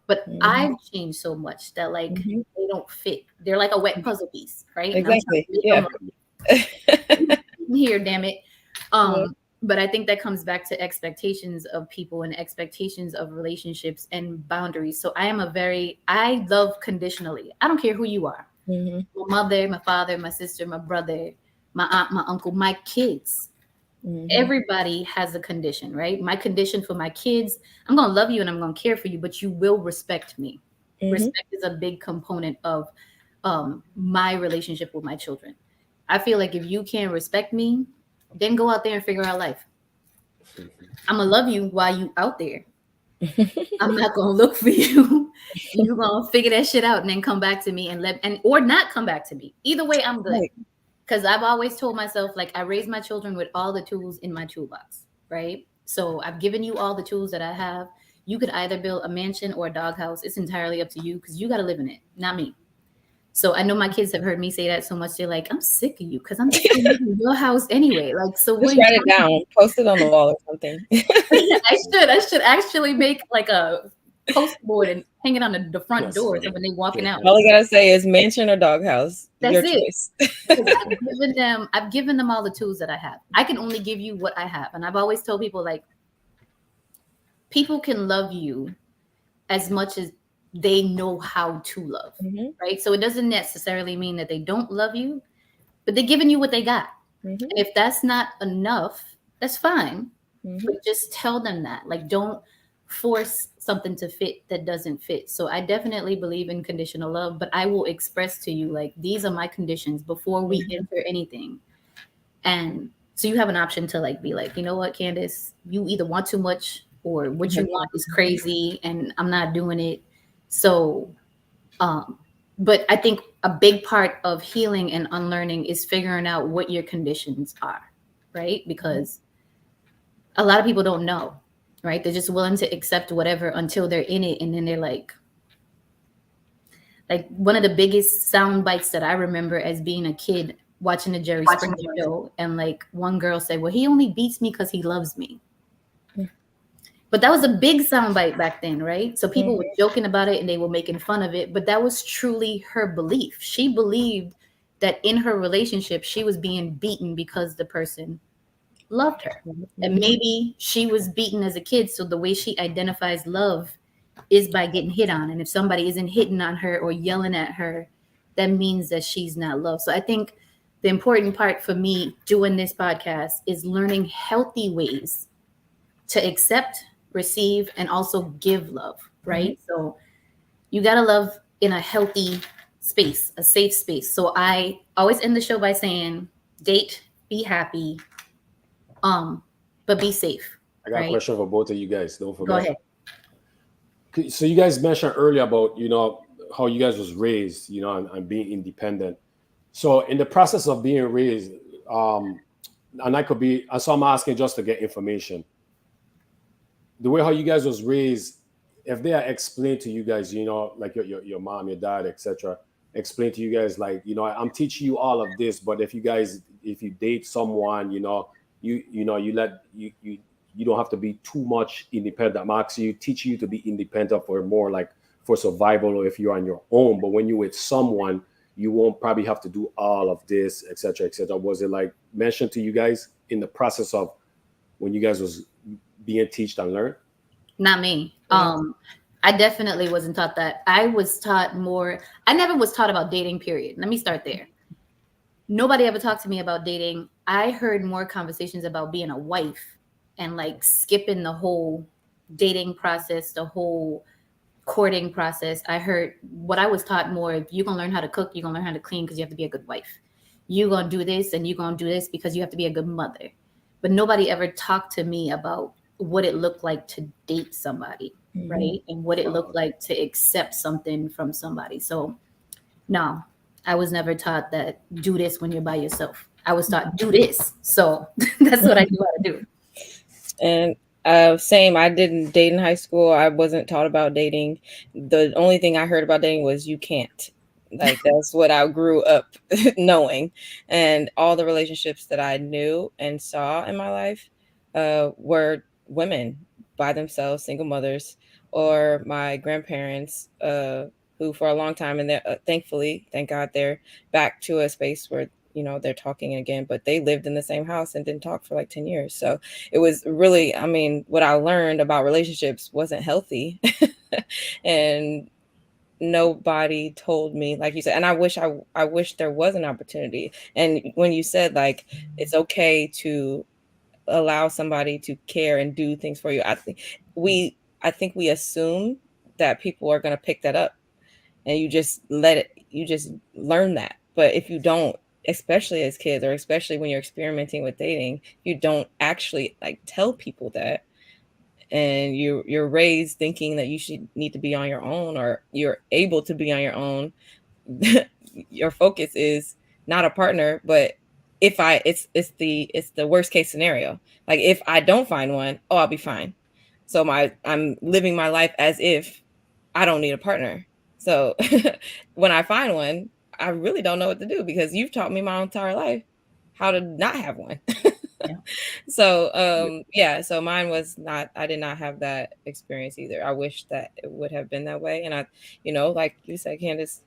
But I've changed so much that like they don't fit. They're like a wet puzzle piece, right? Exactly. Yeah. Here, damn it. But I think that comes back to expectations of people and expectations of relationships and boundaries. So I love conditionally. I don't care who you are. My mother, my father, my sister, my brother, my aunt, my uncle, my kids. Everybody has a condition, right? My condition for my kids, I'm going to love you and I'm going to care for you, but you will respect me. Respect is a big component of my relationship with my children. I feel like if you can't respect me, then go out there and figure out life. I'm going to love you while you out there. I'm not going to look for you. You're going to figure that shit out and then come back to me or not come back to me. Either way, I'm good. Because I've always told myself, like, I raised my children with all the tools in my toolbox, right? So I've given you all the tools that I have. You could either build a mansion or a doghouse. It's entirely up to you, because you got to live in it, not me. So I know my kids have heard me say that so much. They're like, I'm sick of you, because I'm just going to live in your house anyway. Like, so just write it down, post it on the wall or something. I should actually make like a post board and hang it on the front door so when they walking out. All I gotta say is mansion or doghouse. That's your it. Choice. I've given them all the tools that I have. I can only give you what I have. And I've always told people, like, people can love you as much as they know how to love, right? So it doesn't necessarily mean that they don't love you, but they're giving you what they got. And if that's not enough, that's fine. But just tell them that. Like, don't force something to fit that doesn't fit. So I definitely believe in conditional love, but I will express to you, like, these are my conditions before we enter anything. And so you have an option to like be like, you know what, Candace, you either want too much or what you want is crazy and I'm not doing it. So but I think a big part of healing and unlearning is figuring out what your conditions are, right? Because a lot of people don't know, right? They're just willing to accept whatever until they're in it. And then they're like one of the biggest sound bites that I remember as being a kid watching the Jerry Springer show. And like one girl said, well, he only beats me because he loves me. But that was a big sound bite back then, right? So people were joking about it and they were making fun of it. But that was truly her belief. She believed that in her relationship, she was being beaten because the person loved her. And maybe she was beaten as a kid. So the way she identifies love is by getting hit on. And if somebody isn't hitting on her or yelling at her, that means that she's not loved. So I think the important part for me doing this podcast is learning healthy ways to accept, receive, and also give love, right? So you got to love in a healthy space, a safe space. So I always end the show by saying, date, be happy, but be safe. I got a question for both of you guys. Don't forget. Go ahead. So you guys mentioned earlier about, how you guys was raised, and being independent. So in the process of being raised, and I could be, so I'm asking just to get information. The way how you guys was raised, if they are explained to you guys, like your mom, your dad, etc., explain to you guys, like, I'm teaching you all of this, but if you date someone, you don't have to be too much independent. I'm actually teaching you to be independent for more like for survival, or if you're on your own. But when you're with someone, you won't probably have to do all of this, etc., etc. Was it like mentioned to you guys in the process of when you guys was being taught and learned? Not me. I definitely wasn't taught that. I was taught more. I never was taught about dating, period. Let me start there. Nobody ever talked to me about dating. I heard more conversations about being a wife and like skipping the whole dating process, the whole courting process. I heard what I was taught more. If you're going to learn how to cook, you're going to learn how to clean because you have to be a good wife. You're going to do this and you're going to do this because you have to be a good mother. But nobody ever talked to me about what it looked like to date somebody, right? And what it looked like to accept something from somebody. So no, I was never taught that do this when you're by yourself. I was taught do this. So that's what I knew how to do. And same, I didn't date in high school. I wasn't taught about dating. The only thing I heard about dating was you can't. Like that's what I grew up knowing. And all the relationships that I knew and saw in my life were women by themselves, single mothers, or my grandparents, who for a long time, and thankfully, thank God, they're back to a space where they're talking again, but they lived in the same house and didn't talk for like 10 years. So it was really, what I learned about relationships wasn't healthy. And nobody told me, like you said, and I wish there was an opportunity. And when you said like it's okay to allow somebody to care and do things for you, I think we assume that people are going to pick that up, and you just learn that. But if you don't, especially as kids, or especially when you're experimenting with dating, you don't actually like tell people that, and you're raised thinking that you should need to be on your own, or you're able to be on your own. Your focus is not a partner, but it's the worst case scenario. Like if I don't find one, I'll be fine. So I'm living my life as if I don't need a partner. So when I find one, I really don't know what to do, because you've taught me my entire life how to not have one. Yeah. So so mine was not, I did not have that experience either. I wish that it would have been that way. And I, like you said, Candace,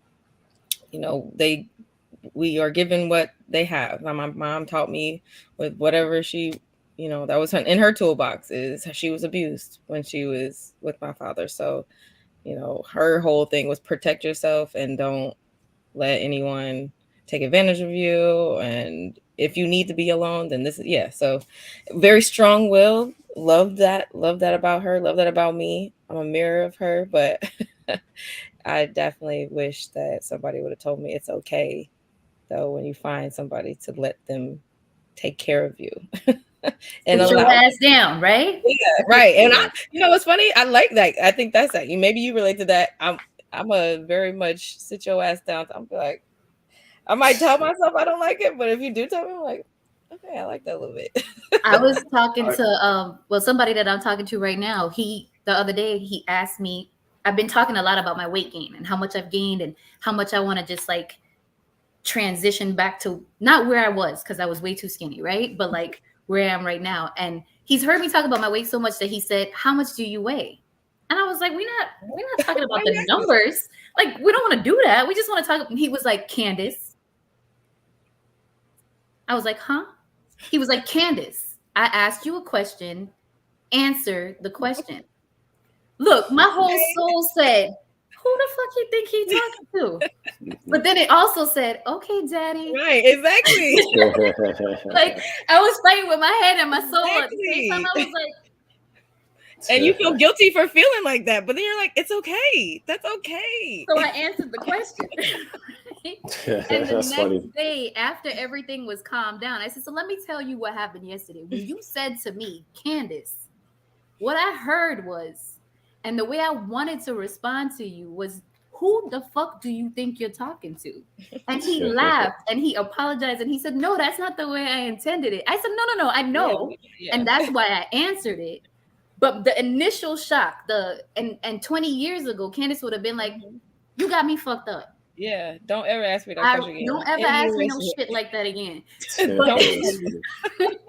we are given what they have. My mom taught me with whatever she, that was in her toolbox, is she was abused when she was with my father. So, her whole thing was protect yourself and don't let anyone take advantage of you. And if you need to be alone, then so very strong will. Love that about her. Love that about me. I'm a mirror of her, but I definitely wish that somebody would have told me it's okay, though, when you find somebody, to let them take care of you. And put your ass down, right? Yeah, right. And what's funny? I like that. I think that's that. Maybe you relate to that. I'm a very much sit your ass down. I'm like, I might tell myself I don't like it, but if you do tell me, I'm like, okay, I like that a little bit. I was talking to somebody that I'm talking to right now. The other day he asked me, I've been talking a lot about my weight gain and how much I've gained and how much I want to just like transition back to not where I was, because I was way too skinny, right? But like where I am right now. And he's heard me talk about my weight so much that he said, "How much do you weigh?" And I was like, we're not talking about the numbers. Like, we don't want to do that. We just want to talk. And he was like, Candace. I was like, huh? He was like, Candace, I asked you a question. Answer the question. Look, my whole soul said, who the fuck you think he's talking to? But then it also said, okay, daddy. Right, exactly. Like, I was fighting with my head and my soul. Exactly. At the same time, I was like, And you feel guilty for feeling like that, but then you're like, it's okay. That's okay. So I answered the question. And the next day, after everything was calmed down, I said, so let me tell you what happened yesterday. When you said to me, Candace, what I heard was, and the way I wanted to respond to you was, who the fuck do you think you're talking to? And he laughed and he apologized and he said, no, that's not the way I intended it. I said, no, I know. Yeah. And that's why I answered it. But the initial shock, and 20 years ago, Candace would have been like, you got me fucked up. Yeah, don't ever ask me that question again. Don't ever ask me no shit like that again.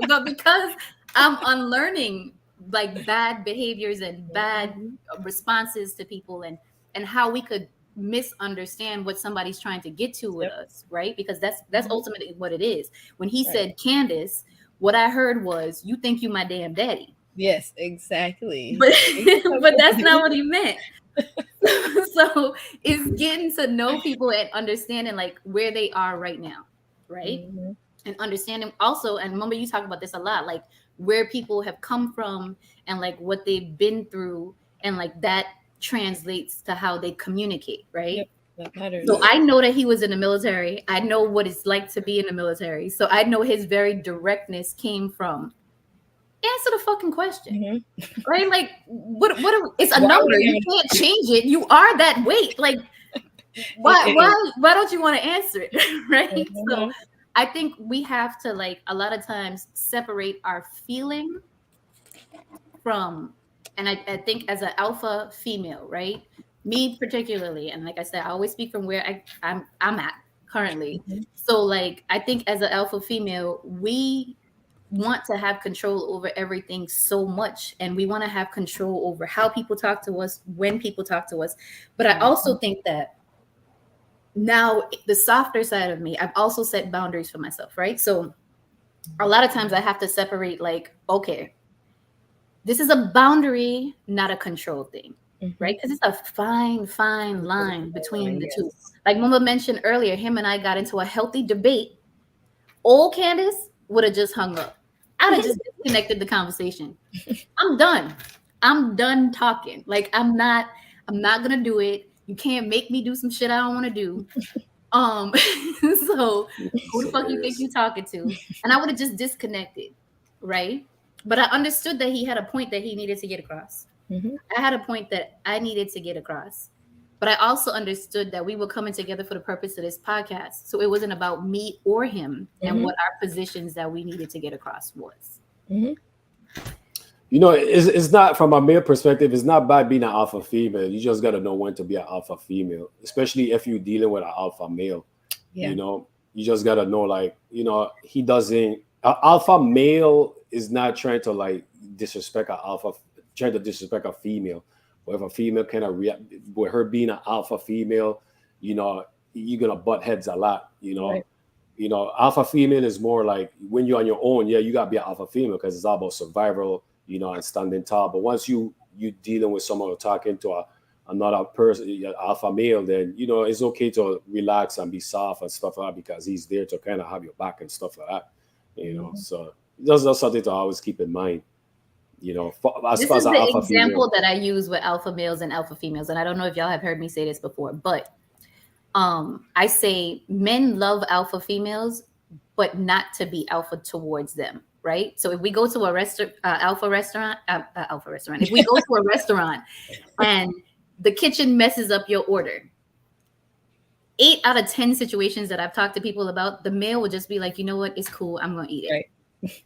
But because I'm unlearning like bad behaviors and bad responses to people and how we could misunderstand what somebody's trying to get to with us, right? Because that's ultimately what it is. When he said, Candace, what I heard was, you think you my damn daddy. Yes, exactly. But that's not what he meant. So it's getting to know people and understanding like where they are right now, right? And understanding also, and remember you talk about this a lot, like where people have come from and like what they've been through, and like that translates to how they communicate, right? Yep, that matters. So I know that he was in the military. I know what it's like to be in the military. So I know his very directness came from, answer the fucking question, right? Like, what? It's a number. You can't change it. You are that weight. Like, why don't you want to answer it, right? So I think we have to, like, a lot of times separate our feeling from, and I think as an alpha female, right? Me particularly, and like I said, I always speak from where I'm at currently. So, like, I think as an alpha female, we want to have control over everything so much, and we want to have control over how people talk to us, when people talk to us. But I also think that now the softer side of me, I've also set boundaries for myself, right? So a lot of times I have to separate, like, okay, this is a boundary, not a control thing, right? Because it's a fine line between the two. Like Mama mentioned earlier, him and I got into a healthy debate. Old Candace would have just hung up. I'd have just disconnected the conversation. I'm done talking. Like, I'm not gonna do it. You can't make me do some shit I don't want to do. So who the fuck you think you talking to? And I would have just disconnected, right? But I understood that he had a point that he needed to get across. I had a point that I needed to get across. But I also understood that we were coming together for the purpose of this podcast. So it wasn't about me or him and what our positions that we needed to get across was. You know, it's not, from a male perspective, it's not bad being an alpha female. You just got to know when to be an alpha female, especially if you're dealing with an alpha male. You know, you just got to know, like, you know, he doesn't, an alpha male is not trying to, like, disrespect an alpha, trying to disrespect a female. Or if a female kind of react, with her being an alpha female, you know, you're gonna butt heads a lot. You know, you know, alpha female is more like when you're on your own. Yeah, you gotta be an alpha female because it's all about survival, you know, and standing tall. But once you dealing with someone or talking to another person, alpha male, then you know it's okay to relax and be soft and stuff like that because he's there to kind of have your back and stuff like that. You know, so that's something to always keep in mind. You know, this is the example that I use with alpha males and alpha females, and I don't know if y'all have heard me say this before, but I say men love alpha females, but not to be alpha towards them, right? So if we go to a alpha restaurant, if we go to a restaurant and the kitchen messes up your order, 8 out of 10 situations that I've talked to people about, the male will just be like, you know what, it's cool, I'm gonna eat it. Right.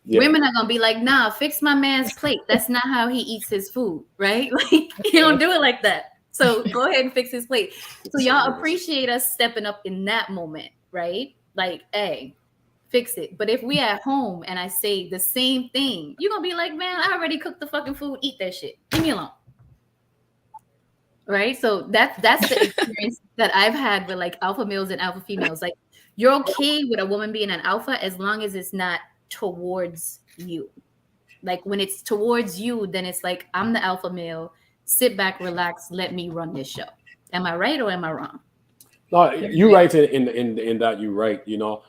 Yeah. Women are gonna be like, nah, fix my man's plate. That's not how he eats his food, right? Like, he don't do it like that. So go ahead and fix his plate. So y'all appreciate us stepping up in that moment, right? Like, hey, fix it. But if we at home and I say the same thing, you're gonna be like, man, I already cooked the fucking food. Eat that shit. Leave me alone. Right? So that's the experience that I've had with like alpha males and alpha females. Like, you're okay with a woman being an alpha as long as it's not towards you. Like, when it's towards you, then it's like, I'm the alpha male, sit back, relax, let me run this show. Am I right or am I wrong? No, you're right in that. You're right. You know,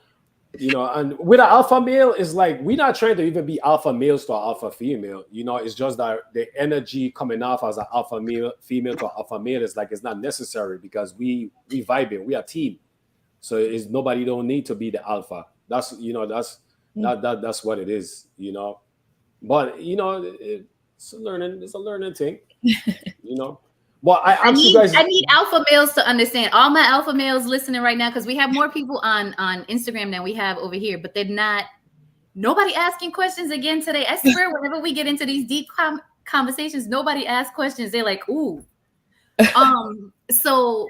You know, and with an alpha male, it's like we're not trying to even be alpha males to an alpha female. You know, it's just that the energy coming off as an alpha male female to an alpha male is like it's not necessary because we vibing, we are team. So it's nobody don't need to be the alpha. That's that's what it is. You know, but you know it's a learning thing. You know, well I asked you guys. I need alpha males to understand. All my alpha males listening right now, because we have more people on Instagram than we have over here, but they're not. Nobody asking questions again today. I swear, whenever we get into these deep conversations, nobody asks questions. They're like, "Ooh." So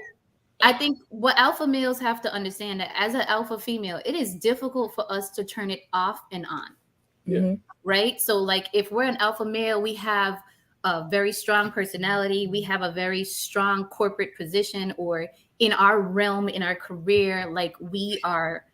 I think what alpha males have to understand that as an alpha female, it is difficult for us to turn it off and on. Yeah. Right. So like if we're an alpha male, we have a very strong personality. We have a very strong corporate position, or in our realm, in our career, like we are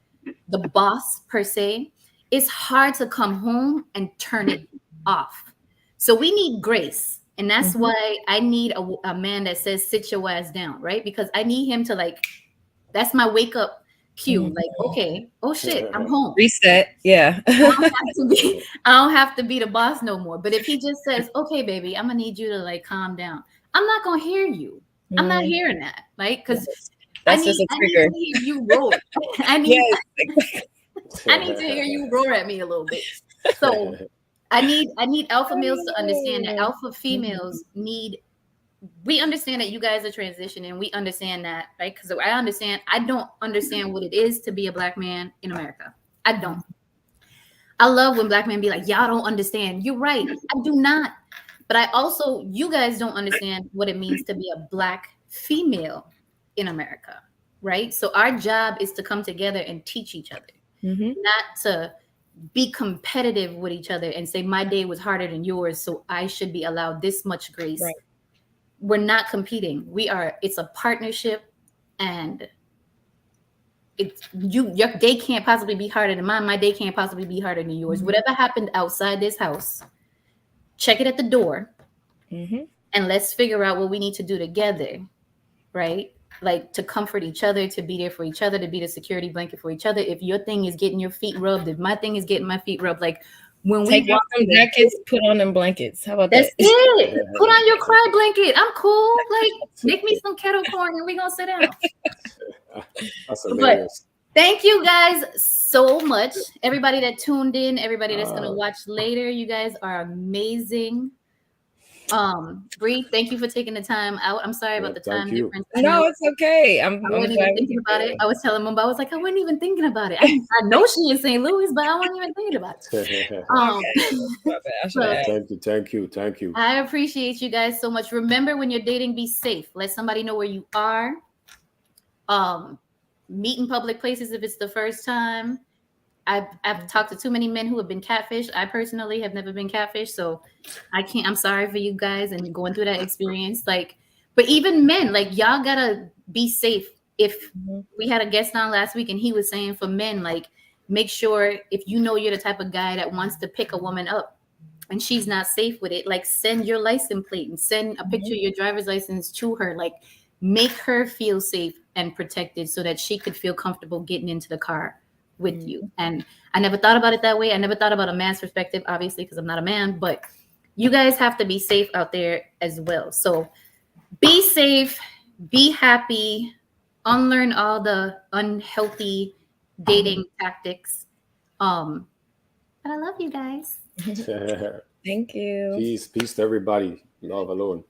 the boss per se. It's hard to come home and turn it off. So we need grace. And that's why I need a man that says, sit your ass down, right? Because I need him to like, that's my wake up cue. Like, okay, oh shit, I'm home. Reset. Yeah. I don't have to be the boss no more. But if he just says, okay, baby, I'm gonna need you to like calm down, I'm not gonna hear you. I'm not hearing that, right? Because I need to hear you roar. I need to hear you roar at me a little bit. So I need alpha males to understand that alpha females need. We understand that you guys are transitioning. We understand that, right? Because I don't understand what it is to be a Black man in America. I don't. I love when Black men be like, y'all don't understand. You're right. I do not. But I also, you guys don't understand what it means to be a Black female in America, right? So our job is to come together and teach each other, not to be competitive with each other and say my day was harder than yours, so I should be allowed this much grace. Right. We're not competing. It's a partnership, and your day can't possibly be harder than mine. My day can't possibly be harder than yours. Whatever happened outside this house, check it at the door, and let's figure out what we need to do together, right? Like to comfort each other, to be there for each other, to be the security blanket for each other. If your thing is getting your feet rubbed, if my thing is getting my feet rubbed, like when take off them jackets, put on them blankets. How about that's it? Put on your cry blanket. I'm cool. Like make me some kettle corn and we're gonna sit down. That's hilarious. But thank you guys so much. Everybody that tuned in, everybody that's gonna watch later, you guys are amazing. Bree, thank you for taking the time out. I'm sorry about the time difference. No, it's okay. I wasn't even thinking about it. I was telling Mumba, I was like, I wasn't even thinking about it. I know she in St. Louis, but I wasn't even thinking about it. Thank you. I appreciate you guys so much. Remember, when you're dating, be safe. Let somebody know where you are. Meet in public places if it's the first time. I've talked to too many men who have been catfished. I personally have never been catfished, so I'm sorry for you guys and going through that experience. Like, but even men, like y'all gotta be safe. If we had a guest on last week and he was saying for men, like, make sure if you know you're the type of guy that wants to pick a woman up and she's not safe with it, like send your license plate and send a picture of your driver's license to her. Like, make her feel safe and protected so that she could feel comfortable getting into the car with you. And I never thought about it that way. I never thought about a man's perspective, obviously, because I'm not a man, but you guys have to be safe out there as well. So be safe, be happy, unlearn all the unhealthy dating tactics. But I love you guys. Thank you. Peace to everybody. Love alone.